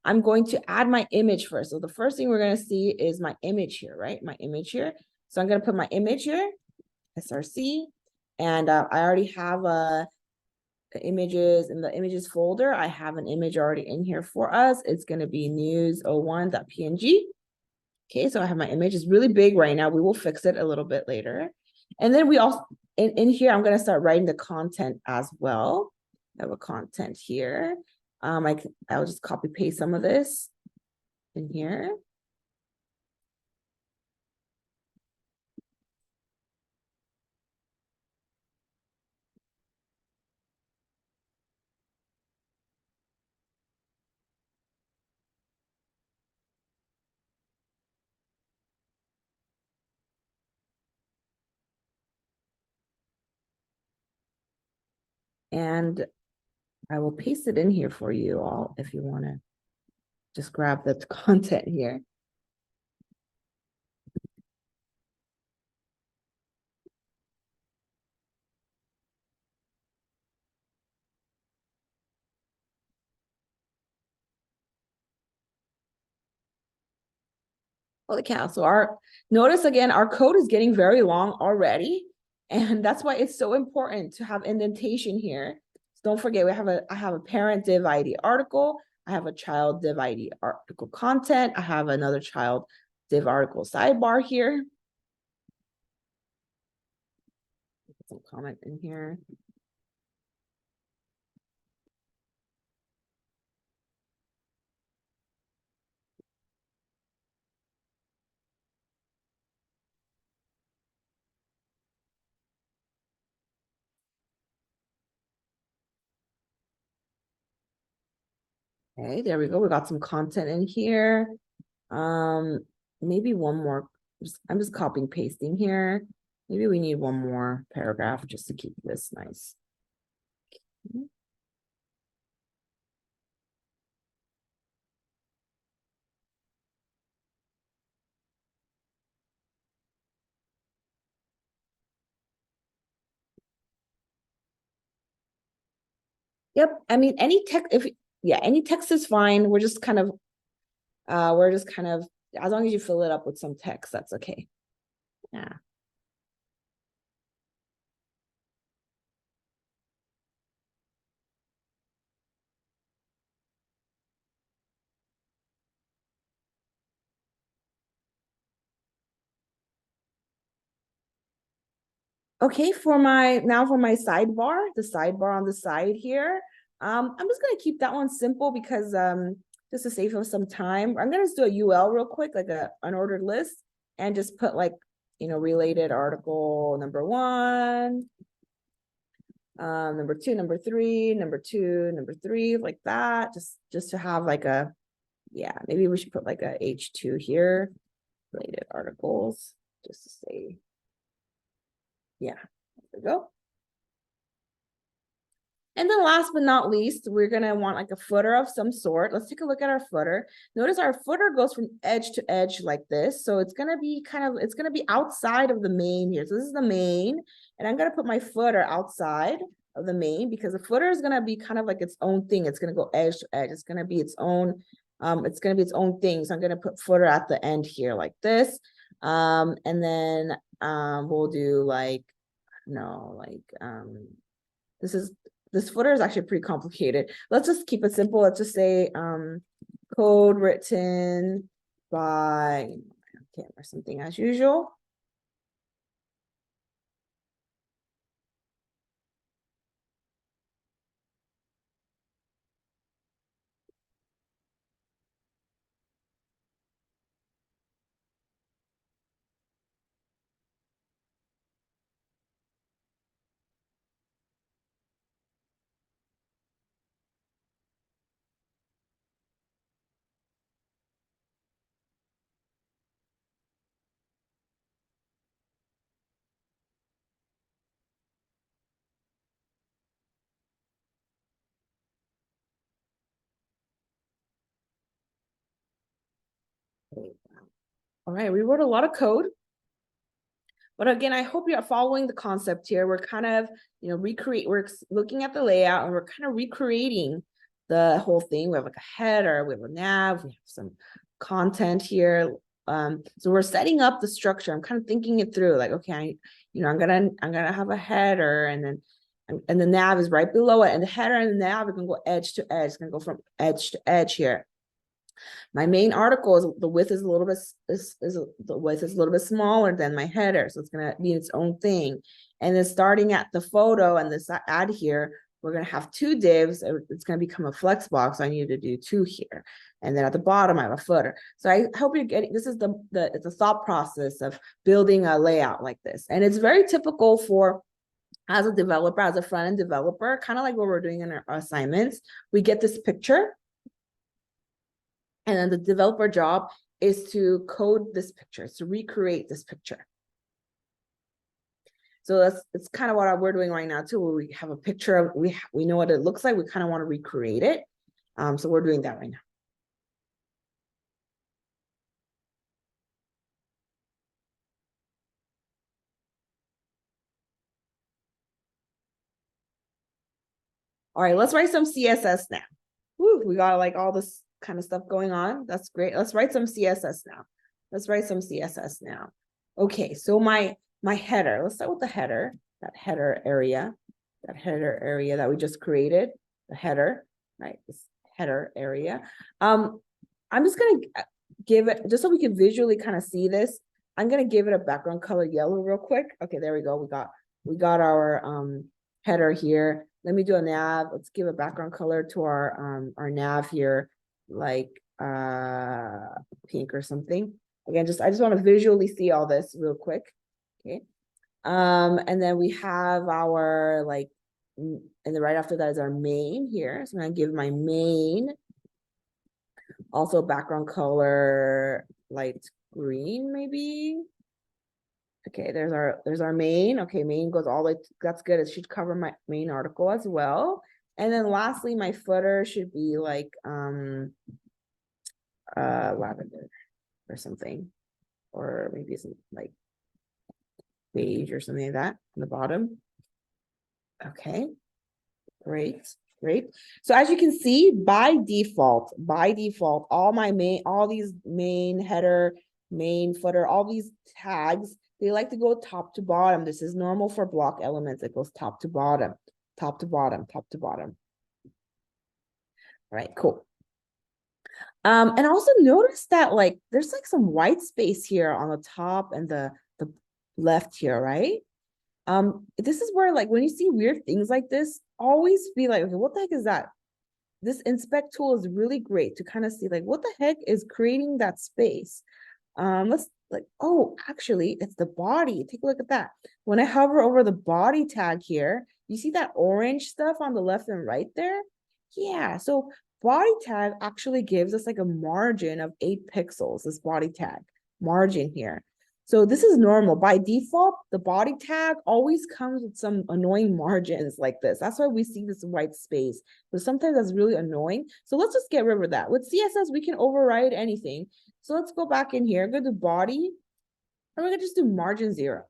I'm going to add my image first. So the first thing we're going to see is my image here, right? My image here. So I'm going to put my image here, src, And I already have images in the images folder. I have an image already in here for us. It's going to be news01.png. Okay, so I have my image. It's really big right now. We will fix it a little bit later. And then we also, in here, I'm going to start writing the content as well. I have a content here. I'll just copy paste some of this in here. And I will paste it in here for you all if you want to just grab the content here. Holy cow. So notice again, our code is getting very long already. And that's why it's so important to have indentation here. So don't forget, I have a parent div ID article. I have a child div ID article content. I have another child div article sidebar here. Put some comment in here. Okay, there we go. We got some content in here. Maybe one more. I'm just copying pasting here. Maybe we need one more paragraph just to keep this nice. Yep. I mean, any text, any text is fine. We're just kind of, as long as you fill it up with some text, that's okay. Yeah. Okay, for my sidebar, the sidebar on the side here, I'm just gonna keep that one simple because just to save us some time, I'm gonna just do a UL real quick, like a unordered list, and just put like, related article number 1, number 2, number 3, number 2, number 3, like that, just to have like maybe we should put like a H2 here, related articles, just to say, there we go. And then last but not least, we're going to want like a footer of some sort. Let's take a look at our footer. Notice our footer goes from edge to edge like this. So it's going to be it's going to be outside of the main here. So this is the main, and I'm going to put my footer outside of the main because the footer is going to be kind of like its own thing. It's going to go edge to edge. It's going to be its own, thing. So I'm going to put footer at the end here like this. And then we'll do this footer is actually pretty complicated. Let's just keep it simple. Let's just say code written by or something as usual. All right, we wrote a lot of code. But again, I hope you're following the concept here. We're kind of, we're looking at the layout and we're kind of recreating the whole thing. We have like a header, we have a nav, we have some content here. So we're setting up the structure. I'm kind of thinking it through, like, okay, I'm gonna have a header, and then and the nav is right below it, and the header and the nav are gonna go edge to edge. It's gonna go from edge to edge here. My main article is the width is a little bit the width is a little bit smaller than my header, so it's gonna be its own thing. And then starting at the photo and this ad here, we're gonna have 2 divs. It's gonna become a flex box. I need to do 2 here, and then at the bottom I have a footer. So I hope you're getting this is it's a thought process of building a layout like this, and it's very typical for as a developer, as a front-end developer, kind of like what we're doing in our assignments. We get this picture, and then the developer job is to code this picture, to recreate this picture. So it's kind of what we're doing right now too, where we have a picture of, we know what it looks like, we kind of want to recreate it. So we're doing that right now. All right, let's write some CSS now. Woo, we got like all this kind of stuff going on. That's great. Let's write some CSS now. Let's write some CSS now. Okay, so my header, let's start with the header, that header area that we just created, the header, right? This header area. I'm just gonna give it, just so we can visually kind of see this, I'm gonna give it a background color yellow real quick. Okay, there we go. We got our header here. Let me do a nav. Let's give a background color to our nav here, like pink or something. Again, I just want to visually see all this real quick. Okay. And then we have our and then right after that is our main here. So I'm gonna give my main also background color light green, maybe. Okay, there's our main. Okay, main goes all the way, that's good. It should cover my main article as well. And then lastly, my footer should be like lavender or something, or maybe some like beige or something like that on the bottom. Okay, great. So as you can see, by default, all these main header, main footer, all these tags, they like to go top to bottom. This is normal for block elements. It goes top to bottom, top to bottom, top to bottom. All right, cool. And also notice that like there's like some white space here on the top and the left here, right? This is where like when you see weird things like this, always be like, okay, what the heck is that? This inspect tool is really great to kind of see like what the heck is creating that space. Let's like, oh, actually it's the body. Take a look at that. When I hover over the body tag here, you see that orange stuff on the left and right there? Yeah, so body tag actually gives us like a margin of 8 pixels, this body tag margin here. So this is normal. By default, the body tag always comes with some annoying margins like this. That's why we see this white space, but sometimes that's really annoying. So let's just get rid of that. With CSS, we can override anything. So let's go back in here, go to body, and we're gonna just do margin 0.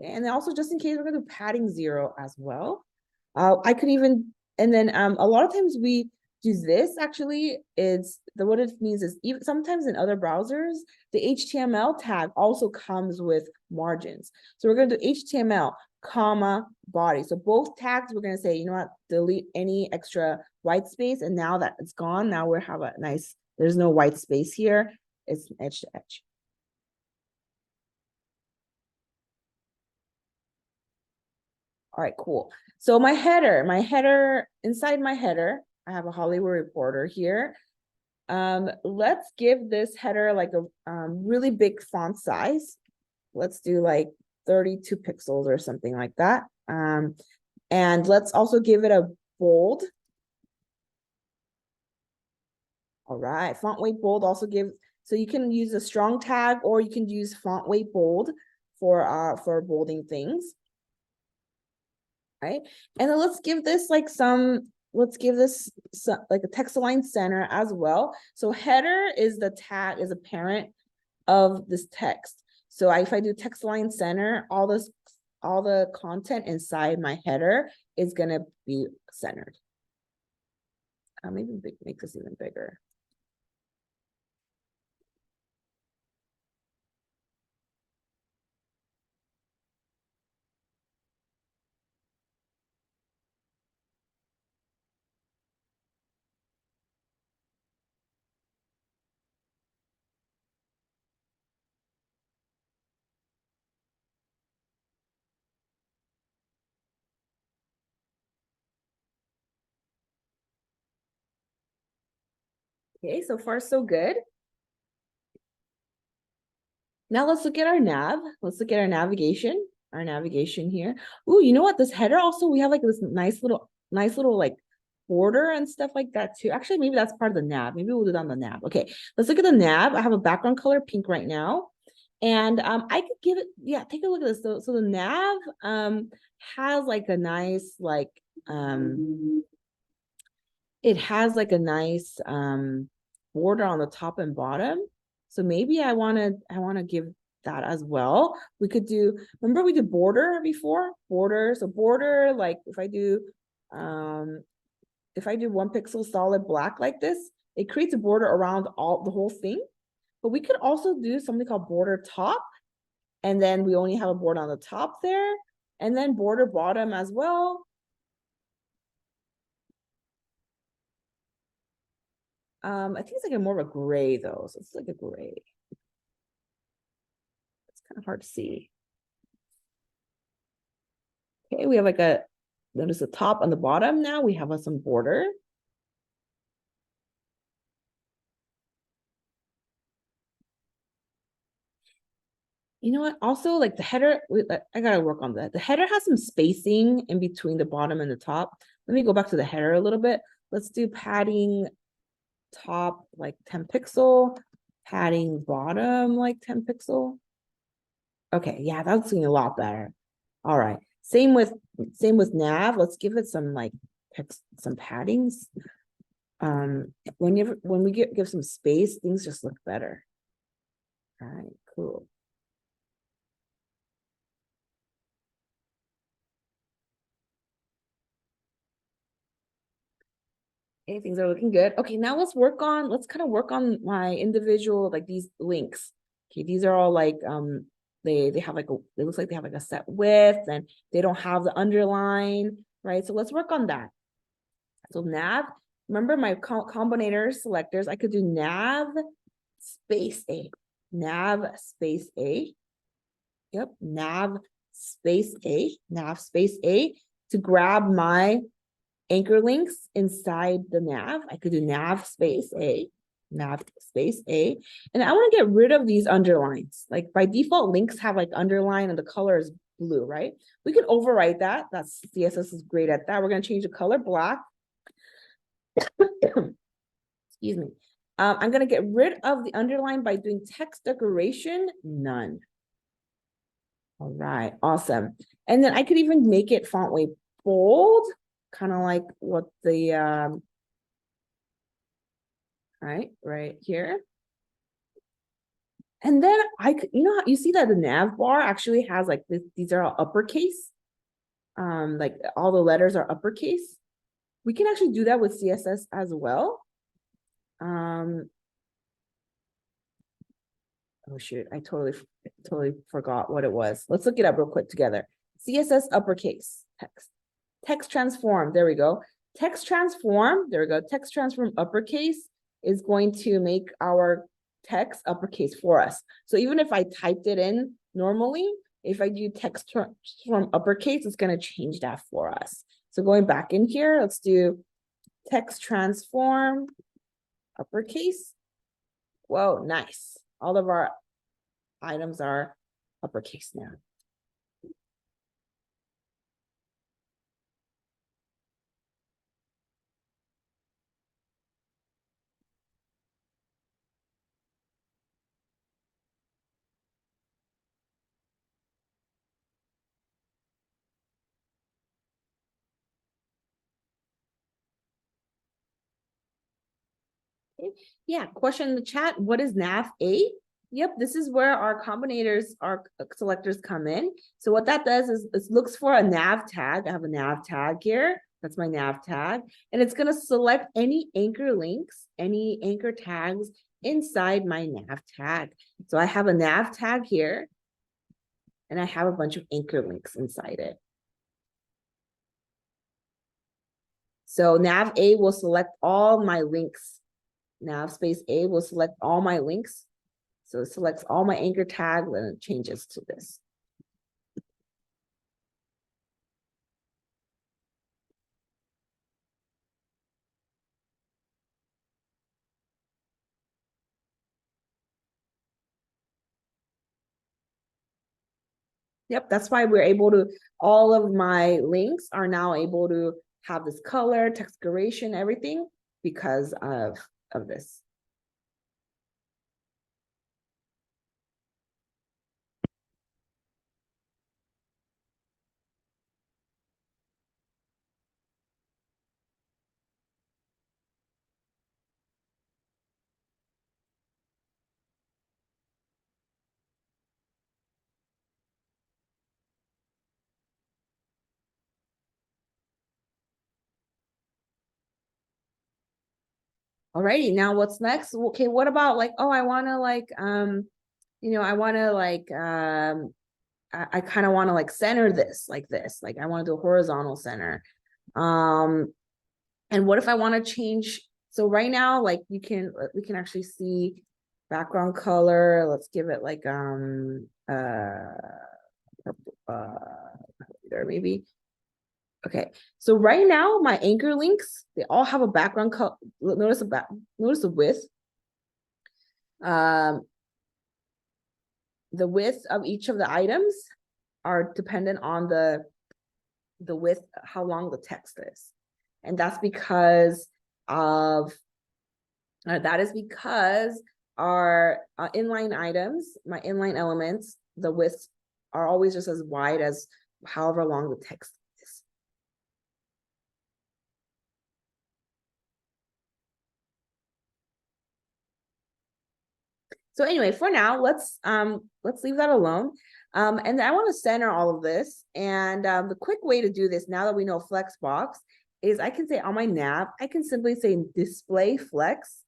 And then also just in case, we're gonna do padding 0 as well. I could even, and then a lot of times we do this actually is what it means is even sometimes in other browsers, the HTML tag also comes with margins. So we're gonna do HTML, comma, body. So both tags, we're gonna say, you know what, delete any extra white space. And now that it's gone, now we have a nice, there's no white space here. It's edge to edge. All right, cool. So my header, inside my header, I have a Hollywood Reporter here. Let's give this header like a really big font size. Let's do like 32 pixels or something like that. And let's also give it a bold. All right, font weight bold also give, so you can use a strong tag or you can use font weight bold for bolding things. Right, and then let's give this like let's give this like a text align center as well. So header is the tag, is a parent of this text. So if I do text align center, all the content inside my header is gonna be centered. Maybe make this even bigger. Okay, so far so good. Now let's look at our nav. Let's look at our navigation here. Ooh, you know what? This header also, we have like this nice little like border and stuff like that too. Actually, maybe that's part of the nav. Maybe we'll do that on the nav. Okay, let's look at the nav. I have a background color pink right now. And I could give it, yeah, take a look at this. So the nav has like a nice it has like a nice border on the top and bottom. So maybe I want to give that as well. We could do, remember we did border before? Border, so border, like if I do 1 pixel solid black like this, it creates a border around the whole thing. But we could also do something called border top, and then we only have a border on the top there, and then border bottom as well. I think it's like a more of a gray though, so it's like a gray. It's kind of hard to see. Okay, we have like notice the top and the bottom now, we have some border. You know what? Also, like the header, I gotta work on that. The header has some spacing in between the bottom and the top. Let me go back to the header a little bit. Let's do padding top like 10 pixel, padding bottom like 10 pixel. Okay, yeah, that's looking a lot better. All right. Same with nav. Let's give it some like some paddings. When we give some space, things just look better. All right, cool. Okay, things are looking good. Okay, now let's kind of work on my individual, like these links. Okay, these are all like, they have like it looks like they have like a set width and they don't have the underline, right? So let's work on that. So nav, remember my combinator selectors, I could do nav space A, nav space A. Yep, nav space A to grab my anchor links inside the nav. I could do nav space A, and I want to get rid of these underlines. Like by default, links have like underline and the color is blue, right? We can overwrite that. That's CSS is great at that. We're going to change the color black. Excuse me. I'm going to get rid of the underline by doing text decoration, none. All right, awesome. And then I could even make it font weight bold, kind of like what the, right here. And then I could, you know how you see that the nav bar actually has like this, these are all uppercase. Like all the letters are uppercase. We can actually do that with CSS as well. Oh shoot, I totally forgot what it was. Let's look it up real quick together. CSS uppercase text transform. There we go. Text transform. There we go. Text transform uppercase is going to make our text uppercase for us. So even if I typed it in normally, if I do text transform uppercase, it's going to change that for us. So going back in here, let's do text transform uppercase. Whoa, nice. All of our items are uppercase now. Yeah, question in the chat. What is nav A? Yep, this is where our combinators, our selectors come in. So what that does is it looks for a nav tag. I have a nav tag here. That's my nav tag. And it's going to select any anchor links, any anchor tags inside my nav tag. So I have a nav tag here, and I have a bunch of anchor links inside it. So nav A will select all my links. Nav space A will select all my links. So it selects all my anchor tags and it changes to this. Yep, that's why we're able to, all of my links are now able to have this color, text duration, everything because of this. Alrighty, now what's next? Okay, what about like, oh, I want to like, you know, I want to like, I kind of want to like center this like this, like I want to do a horizontal center. And what if I want to change? So right now, like we can actually see background color. Let's give it like, there maybe. Okay, so right now my anchor links, they all have a background color. Notice the width. The width of each of the items are dependent on the width, how long the text is. And that's because of, that is because our inline items, my inline elements, the widths are always just as wide as however long the text is. So anyway, for now, let's leave that alone. And I want to center all of this. And the quick way to do this, now that we know Flexbox, is I can say on my nav, I can simply say display flex,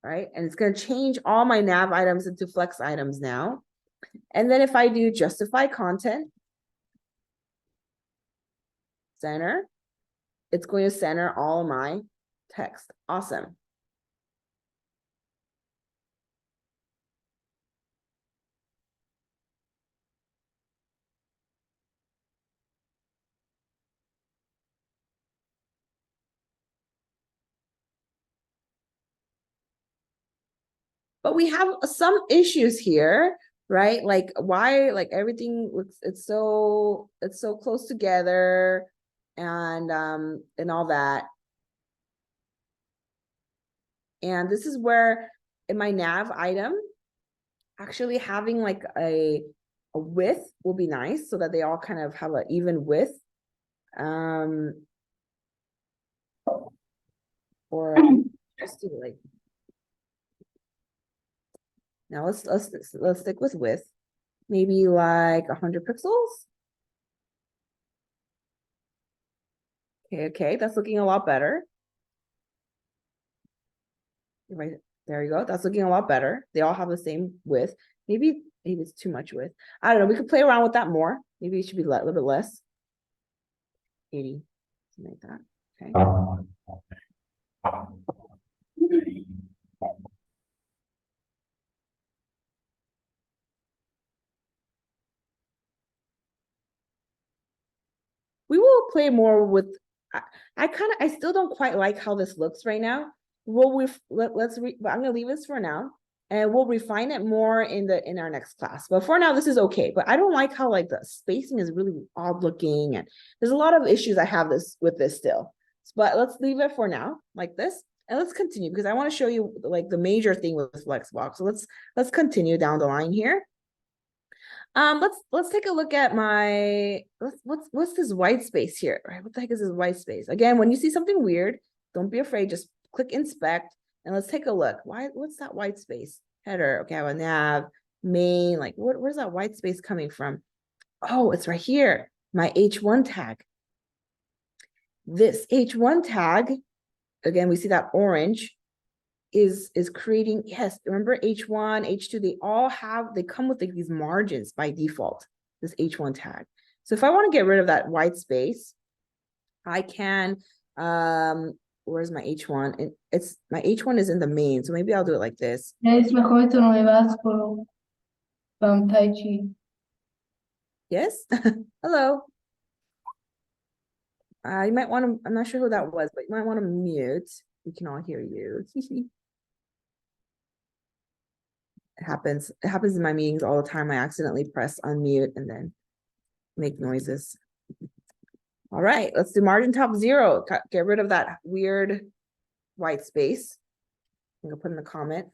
right? And it's going to change all my nav items into flex items now. And then if I do justify content, center, it's going to center all my text. Awesome. But we have some issues here, right? Like why, like everything looks, it's so close together and all that. And this is where in my nav item, actually having like a width will be nice so that they all kind of have an even width. Or just do like, now let's stick with width. Maybe like 100 pixels. Okay, that's looking a lot better. Right, there you go. That's looking a lot better. They all have the same width. Maybe it's too much width. I don't know. We could play around with that more. Maybe it should be a little bit less. 80, something like that. Okay. We will play more with, I still don't quite like how this looks right now. Let's I'm gonna leave this for now and we'll refine it more in our next class. But for now, this is okay. But I don't like how like the spacing is really odd looking and there's a lot of issues I have with this still. But let's leave it for now like this. And let's continue because I want to show you like the major thing with Flexbox. So let's continue down the line here. Let's take a look at my, what's this white space here, right? What the heck is this white space? Again, when you see something weird, don't be afraid, just click inspect and let's take a look. What's that white space? Header, okay, I have a nav, main, like where's that white space coming from? Oh, it's right here, my H1 tag. This H1 tag, again, we see that orange, is creating, yes, remember H1, H2, they come with like these margins by default, this H1 tag. So if I want to get rid of that white space, I can, where's my H1? And it's, my H1 is in the main, so maybe I'll do it like this.
Es mejor esto no me vas por Tai Chi.
Yes, hello. You might want to, I'm not sure who that was, but you might want to mute. We can all hear you. It happens in my meetings all the time. I accidentally press unmute and then make noises. All right, let's do margin top 0. Get rid of that weird white space. I'm gonna put in the comment.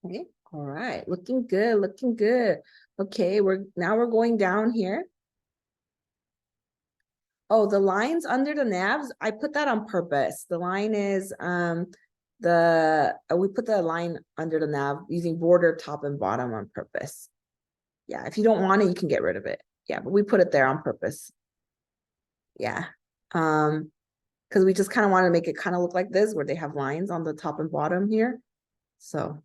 Okay, all right, looking good, looking good. Okay, we're going down here. Oh, the lines under the navs, I put that on purpose. The line is we put the line under the nav using border top and bottom on purpose. Yeah, if you don't want it, you can get rid of it. Yeah, but we put it there on purpose. Yeah. Because we just kind of want to make it kind of look like this, where they have lines on the top and bottom here. So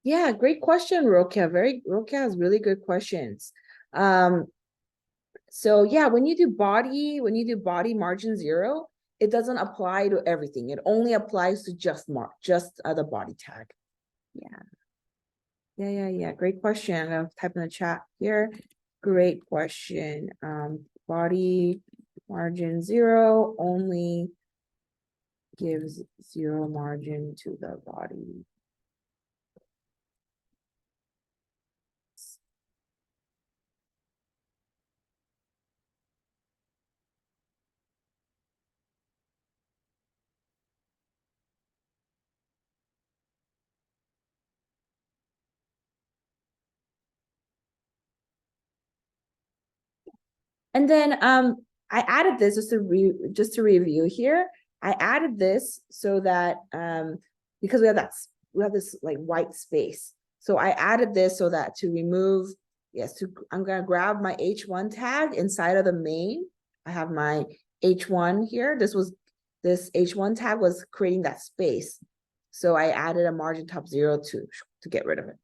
yeah, great question, Rokia. Rokia has really good questions. So yeah, when you do body margin 0, it doesn't apply to everything. It only applies to just the body tag. Yeah. Great question. I'm gonna type in the chat here. Great question. Body margin 0 only gives 0 margin to the body. And then I added this just to review here. I added this so that because we have this like white space. So I added this so that to remove, I'm gonna grab my H1 tag inside of the main. I have my H1 here. This H1 tag was creating that space. So I added a margin top 0 to get rid of it.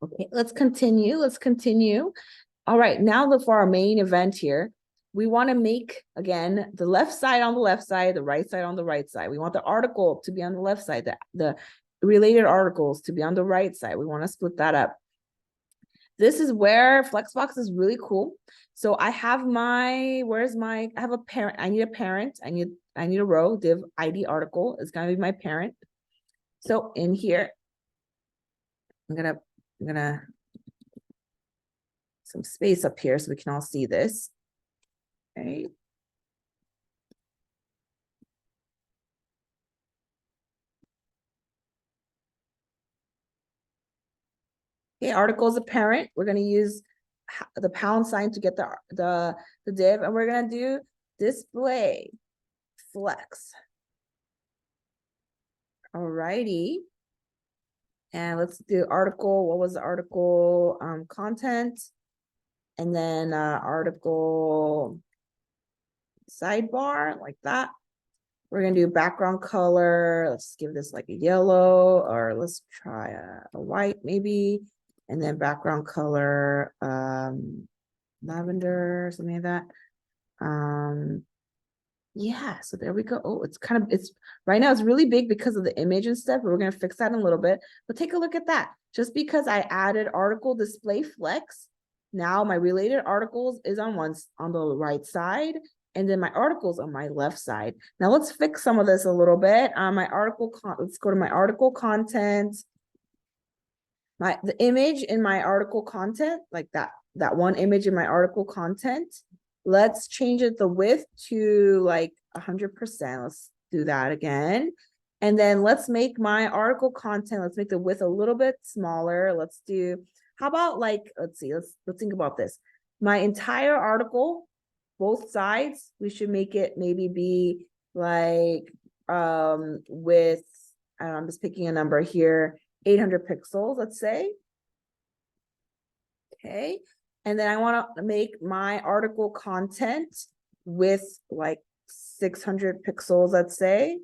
Okay, let's continue. All right, now for our main event here, we want to make, again, the left side on the left side, the right side on the right side. We want the article to be on the left side, the related articles to be on the right side. We want to split that up. This is where Flexbox is really cool. So I have I have a parent. I need a parent. I need a row, div ID article is going to be my parent. So in here, I'm gonna some space up here so we can all see this. Okay. Okay, article is a parent. We're going to use the pound sign to get the div, and we're going to do display flex. All righty. And let's do article. What was the article? Content. And then article sidebar, like that. We're going to do background color. Let's give this like a yellow, or let's try a white maybe. And then background color, lavender, something like that. Yeah, so there we go. Oh, it's right now it's really big because of the image and stuff, but we're gonna fix that in a little bit. But take a look at that. Just because I added article display flex, now my related articles is on the right side, and then my articles on my left side. Now let's fix some of this a little bit. Let's go to my article content. The image in my article content, like that, that one image in my article content. Let's change it the width to like 100%. Let's do that again. And then let's make my article content, let's make the width a little bit smaller. Let's do, how about like, let's see, let's think about this. My entire article, both sides, we should make it maybe be like with, I'm just picking a number here, 800 pixels, let's say. Okay. And then I want to make my article content with like 600 pixels, let's say.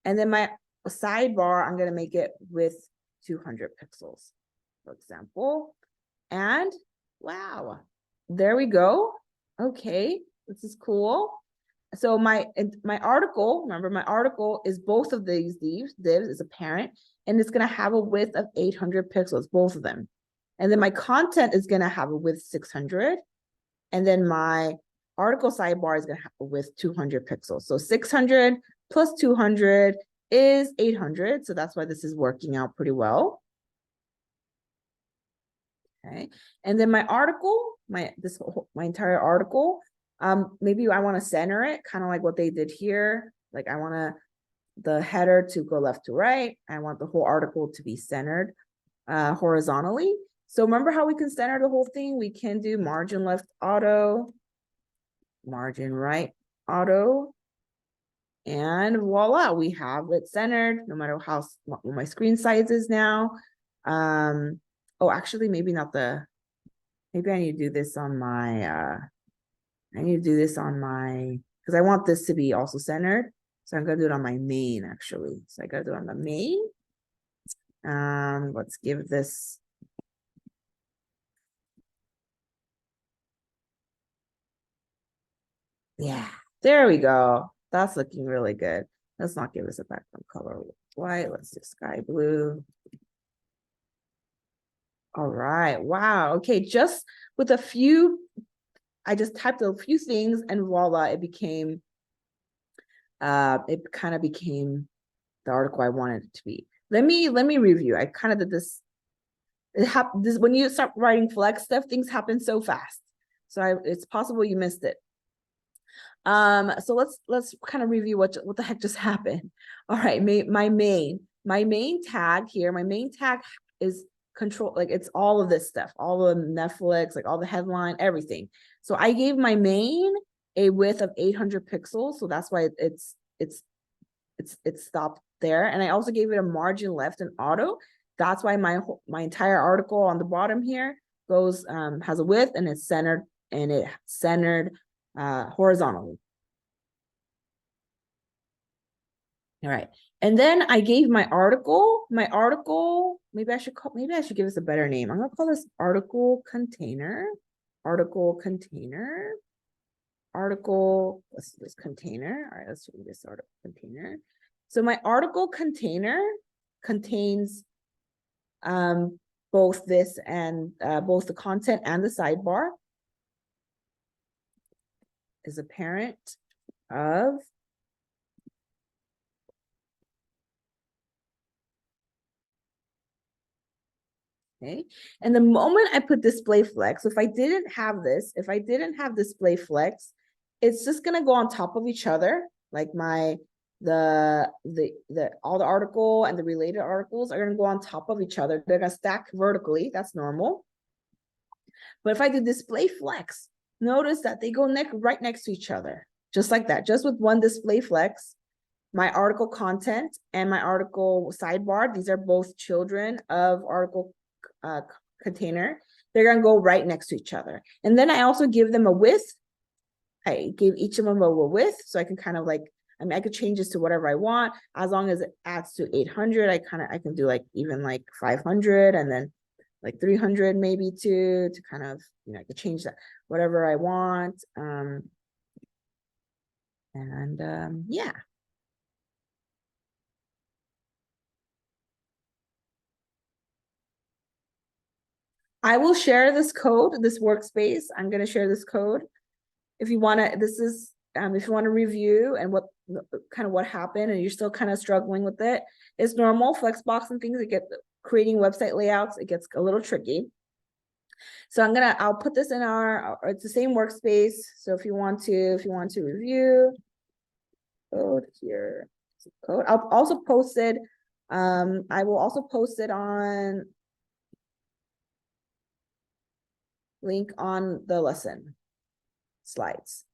And then my sidebar, I'm going to make it with 200 pixels, for example. And wow, there we go. Okay, this is cool. So my article, remember my article is both of these divs is a parent, and it's going to have a width of 800 pixels, both of them. And then my content is going to have a width 600. And then my article sidebar is going to have a width 200 pixels. So 600 plus 200 is 800. So that's why this is working out pretty well. Okay. And then my article, my entire article, maybe I want to center it, kind of like what they did here. Like I want the header to go left to right. I want the whole article to be centered horizontally. So remember how we can center the whole thing? We can do margin left auto, margin right auto, and voila, we have it centered no matter what my screen size is now. Oh, actually, maybe not maybe I need to do this on my, because I want this to be also centered. So I'm gonna do it on my main actually. So I gotta do it on the main. Let's give this. Yeah, there we go. That's looking really good. Let's not give this a background color white. Let's do sky blue. All right. Wow. Okay. Just with a few, I just typed a few things and voila, it became, it kind of became the article I wanted it to be. Let me review. I kind of did this. This when you start writing flex stuff, things happen so fast. So it's possible you missed it. So let's kind of review what the heck just happened. All right, my main tag here, my main tag is control, like it's all of this stuff, all the Netflix, like all the headline, everything. So I gave my main a width of 800 pixels, so that's why it's stopped there. And I also gave it a margin left and auto. That's why my entire article on the bottom here goes has a width and it's centered horizontally. All right. And then I gave my article, maybe I should give this a better name. I'm going to call this article container, let's do this container. All right, let's do this article container. So my article container contains both this and both the content and the sidebar is a parent of okay. And the moment I put display flex, if I didn't have display flex, it's just gonna go on top of each other. Like all the article and the related articles are gonna go on top of each other. They're gonna stack vertically. That's normal. But if I do display flex, notice that they go right next to each other, just like that. Just with one display flex, my article content and my article sidebar, these are both children of article container. They're going to go right next to each other. And then I also give them a width. I gave each of them a width, so I can kind of like, I mean, I could change this to whatever I want, as long as it adds to 800. I can do like even like 500 and then like 300 maybe to kind of, I could change that whatever I want. Yeah. I will share this code, this workspace. I'm going to share this code. If you want to, if you want to review and what happened and you're still kind of struggling with it, it's normal. Flexbox and things, creating website layouts, it gets a little tricky. So I'll put this in it's the same workspace. So if you want to review, code here, code. I'll also post it. I will also post it on link on the lesson slides.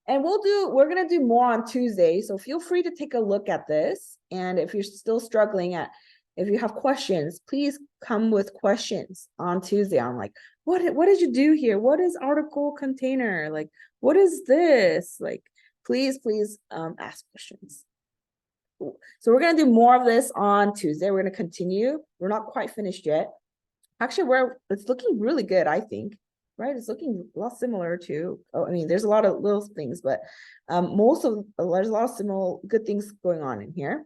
And we're gonna do more on Tuesday. So feel free to take a look at this. And if you're still struggling if you have questions, please come with questions on Tuesday. I'm like, what did you do here? What is article container? Like, what is this? Like, please ask questions. So we're gonna do more of this on Tuesday. We're gonna continue. We're not quite finished yet. Actually, it's looking really good, I think. Right? It's looking a lot similar to, I mean, there's a lot of little things, but there's a lot of similar good things going on in here.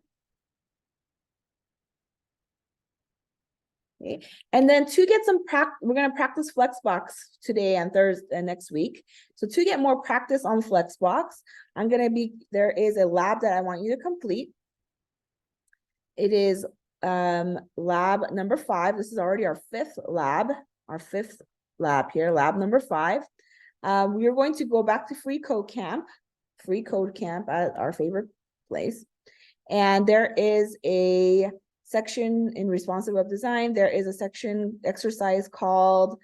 Okay. And then to get some practice, we're going to practice Flexbox today and Thursday and next week. So to get more practice on Flexbox, there is a lab that I want you to complete. It is lab number 5. This is already our fifth lab here, lab number 5. We are going to go back to Free Code Camp at our favorite place. And there is a section in responsive web design. There is a section exercise called,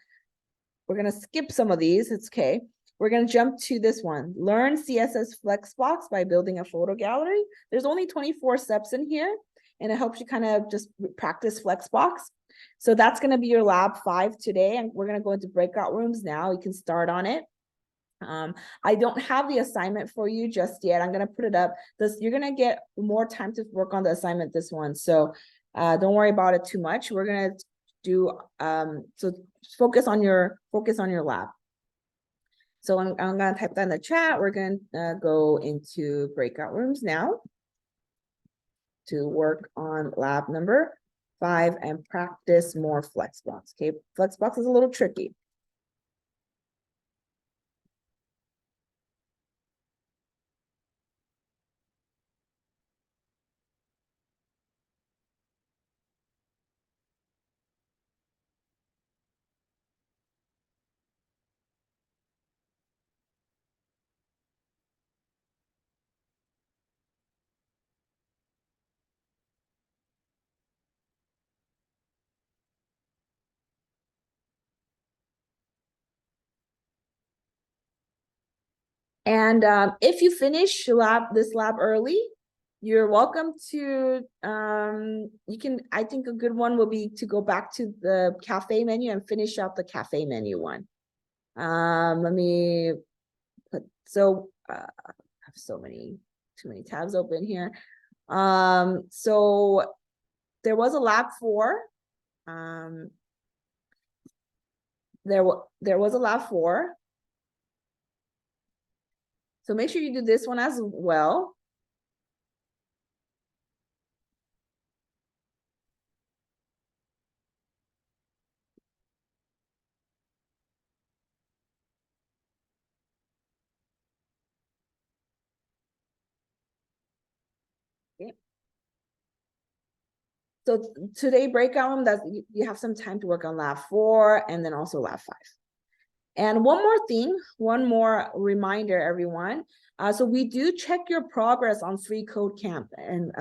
we're going to skip some of these. It's okay. We're going to jump to this one. Learn CSS Flexbox by building a photo gallery. There's only 24 steps in here, and it helps you kind of just practice Flexbox. So that's going to be your lab 5 today. And we're going to go into breakout rooms now. You can start on it. I don't have the assignment for you just yet. I'm going to put it up. You're going to get more time to work on the assignment this one. So don't worry about it too much. We're going to do, so focus on your lab. So I'm going to type that in the chat. We're going to go into breakout rooms now to work on lab number 5 and practice more Flexbox. Okay, Flexbox is a little tricky. And if you finish this lab early, you're welcome to, I think a good one will be to go back to the cafe menu and finish out the cafe menu one. Let me put, I have too many tabs open here. So there was a lab 4. There was a lab 4. So make sure you do this one as well. Okay. So today breakout room, that you have some time to work on lab 4 and then also lab 5. And one more reminder, everyone. So we do check your progress on Free Code Camp, and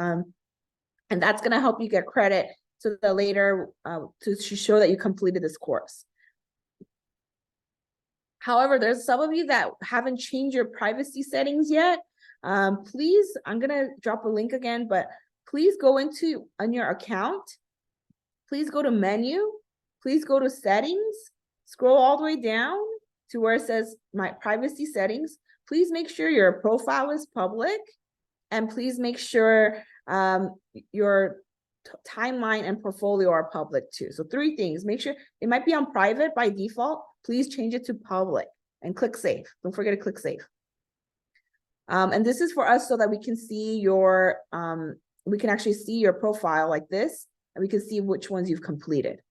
that's going to help you get credit so that later to show that you completed this course. However, there's some of you that haven't changed your privacy settings yet. Please, I'm going to drop a link again, but please go on your account. Please go to menu. Please go to settings. Scroll all the way down to where it says my privacy settings. Please make sure your profile is public, and please make sure your timeline and portfolio are public too. So 3 things. Make sure it might be on private by default. Please change it to public and click save. Don't forget to click save. And this is for us so that we can see we can actually see your profile like this, and we can see which ones you've completed.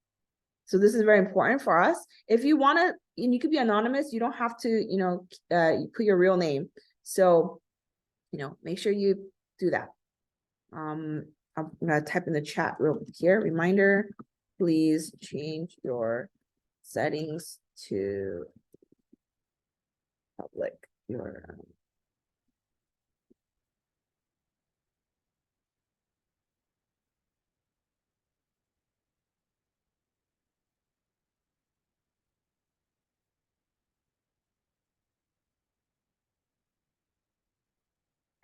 So this is very important for us. If you want to, and you could be anonymous, you don't have to, you put your real name. So, make sure you do that. I'm going to type in the chat real quick here. Reminder, please change your settings to public. Your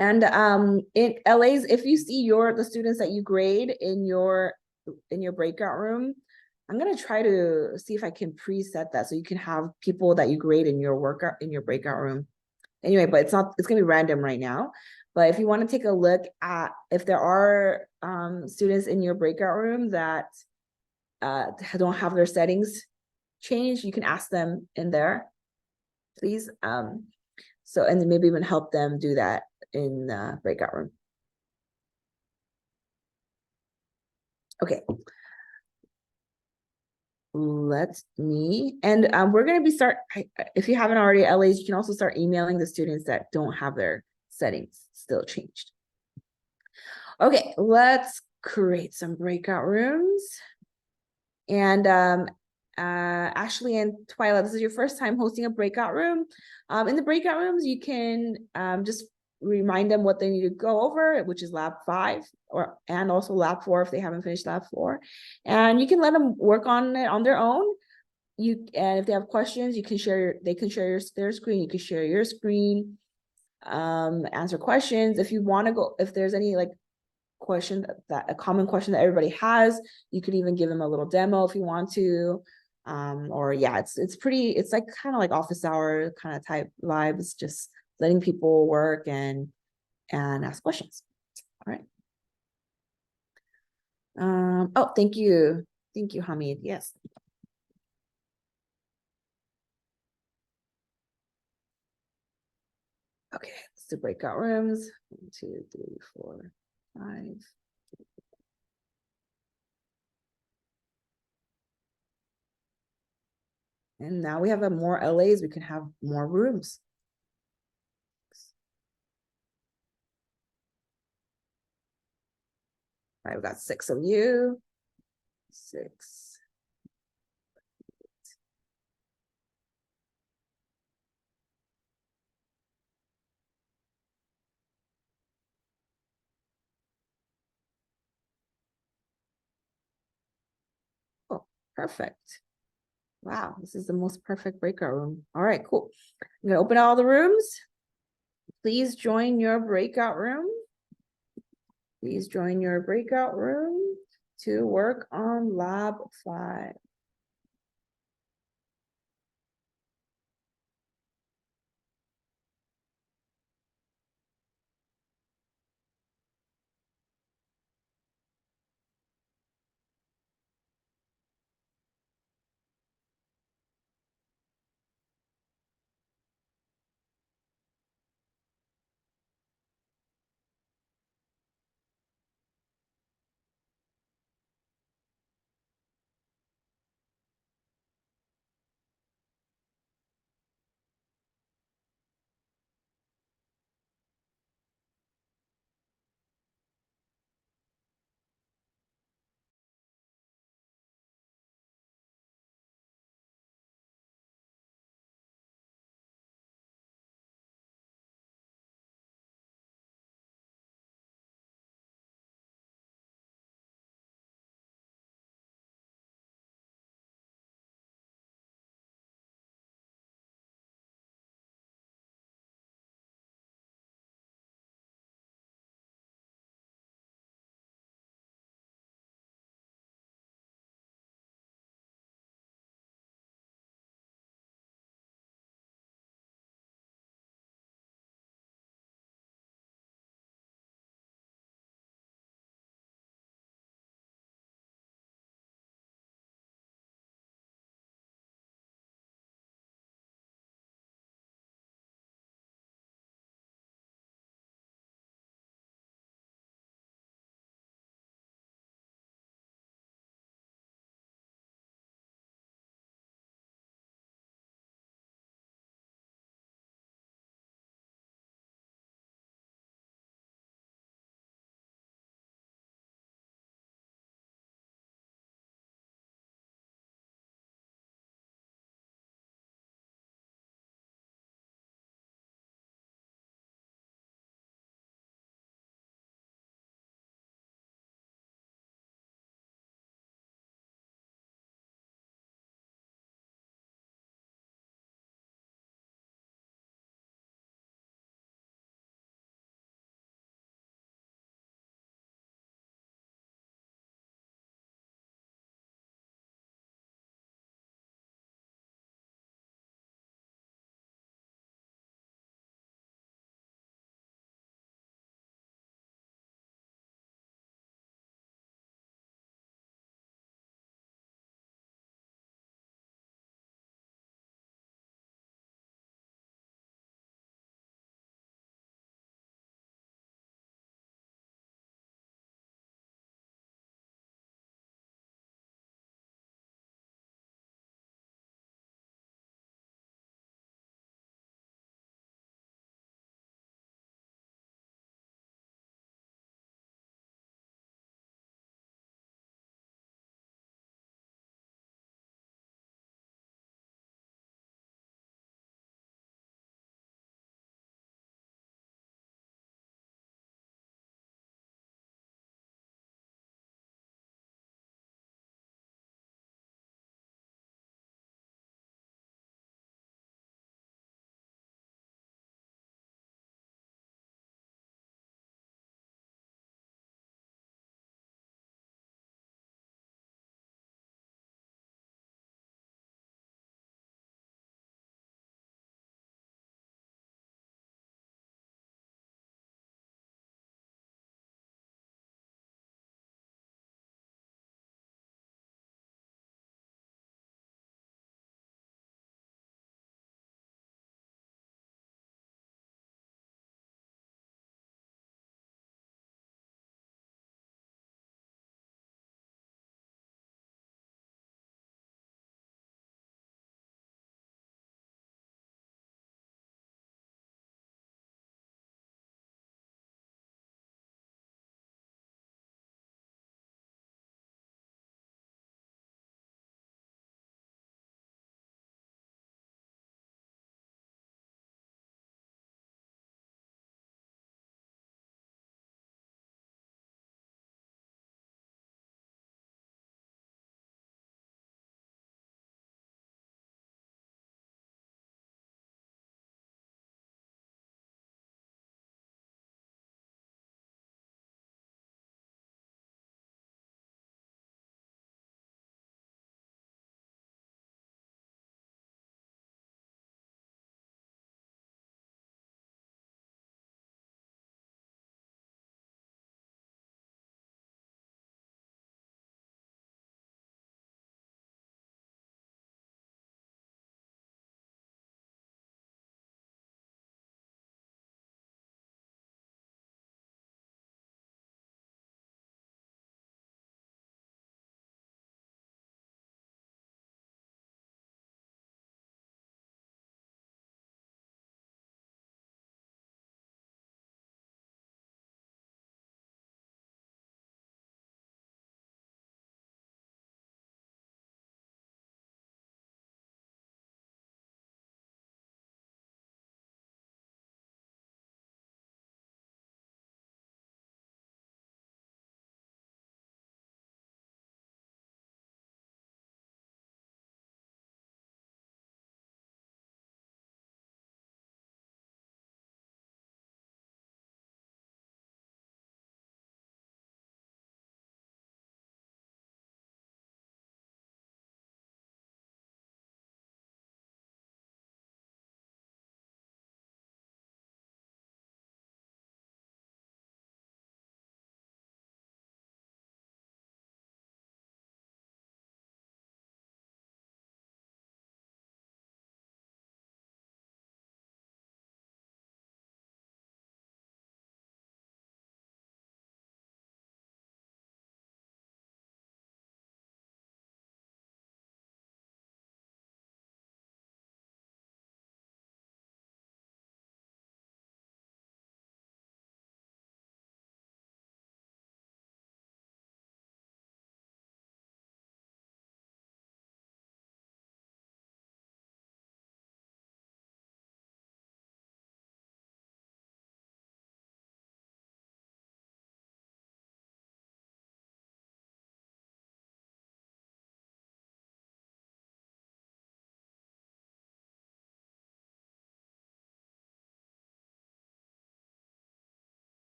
and in LA's, if you see the students that you grade in your breakout room, I'm gonna try to see if I can preset that so you can have people that you grade in your breakout room. Anyway, but it's gonna be random right now. But if you want to take a look at if there are students in your breakout room that don't have their settings changed, you can ask them in there, please. So and maybe even help them do that in the breakout room. Okay. Let me, and we're going to be if you haven't already, LAs, you can also start emailing the students that don't have their settings still changed. Okay, let's create some breakout rooms. And Ashley and Twyla, this is your first time hosting a breakout room. In the breakout rooms, you can just remind them what they need to go over, which is lab 5 and also lab 4 if they haven't finished lab 4. And you can let them work on it on their own. And if they have questions, they can share their screen. You can share your screen, answer questions. If you want to go, if there's any like question a common question that everybody has, you could even give them a little demo if you want to. Or yeah, it's like kind of like office hour kind of type vibes, just letting people work and ask questions. All right. Oh, thank you, Hamid. Yes. Okay, let's do breakout rooms. 1, 2, 3, 4, 5. And now we have more LAs, we can have more rooms. All right, we've got 6 of you. 6. Oh, perfect. Wow, this is the most perfect breakout room. All right, cool. I'm gonna open all the rooms. Please join your breakout room. Please join your breakout room to work on lab 5.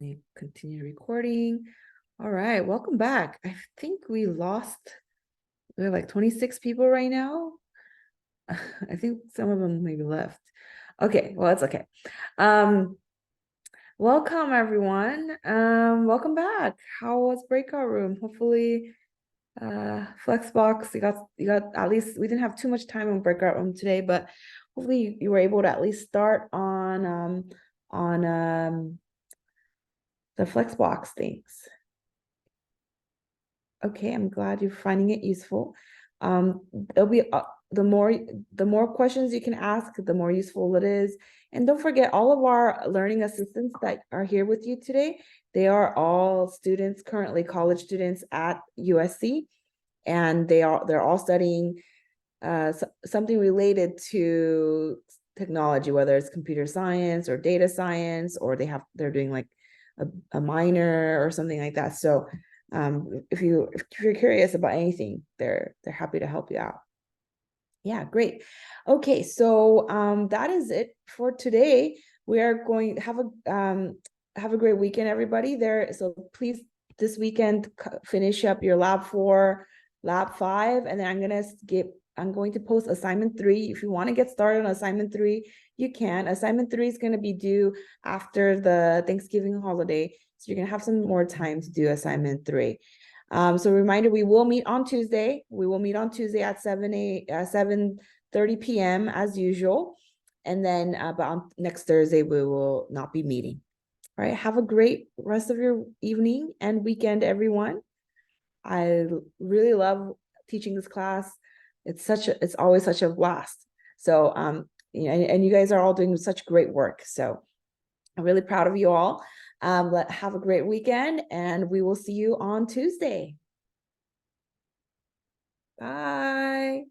Let me continue recording. All right, welcome back. I think we have like 26 people right now. I think some of them maybe left. Okay, well, it's okay. Welcome everyone. Welcome back. How was breakout room? Hopefully, Flexbox, you got at least, we didn't have too much time in breakout room today, but hopefully you were able to at least start on the Flexbox things. Okay, I'm glad you're finding it useful. There'll be the more questions you can ask, the more useful it is. And don't forget, all of our learning assistants that are here with you today, they are all students, currently college students at USC, and they're all studying something related to technology, whether it's computer science or data science, or they're doing like a minor or something like that. So if you're curious about anything, they're happy to help you out. Yeah, great. Okay, so that is it for today. We are going to have a great weekend, everybody. So please this weekend finish up your lab 4, lab 5, and then I'm going to post assignment 3. If you want to get started on assignment 3, you can. Assignment 3 is going to be due after the Thanksgiving holiday, so you're going to have some more time to do assignment 3. So reminder, we will meet on Tuesday. We will meet on Tuesday at 7:30 p.m. as usual. And then but on next Thursday, we will not be meeting. All right. Have a great rest of your evening and weekend, everyone. I really love teaching this class. It's always such a blast. So and you guys are all doing such great work. So I'm really proud of you all. Have a great weekend, and we will see you on Tuesday. Bye.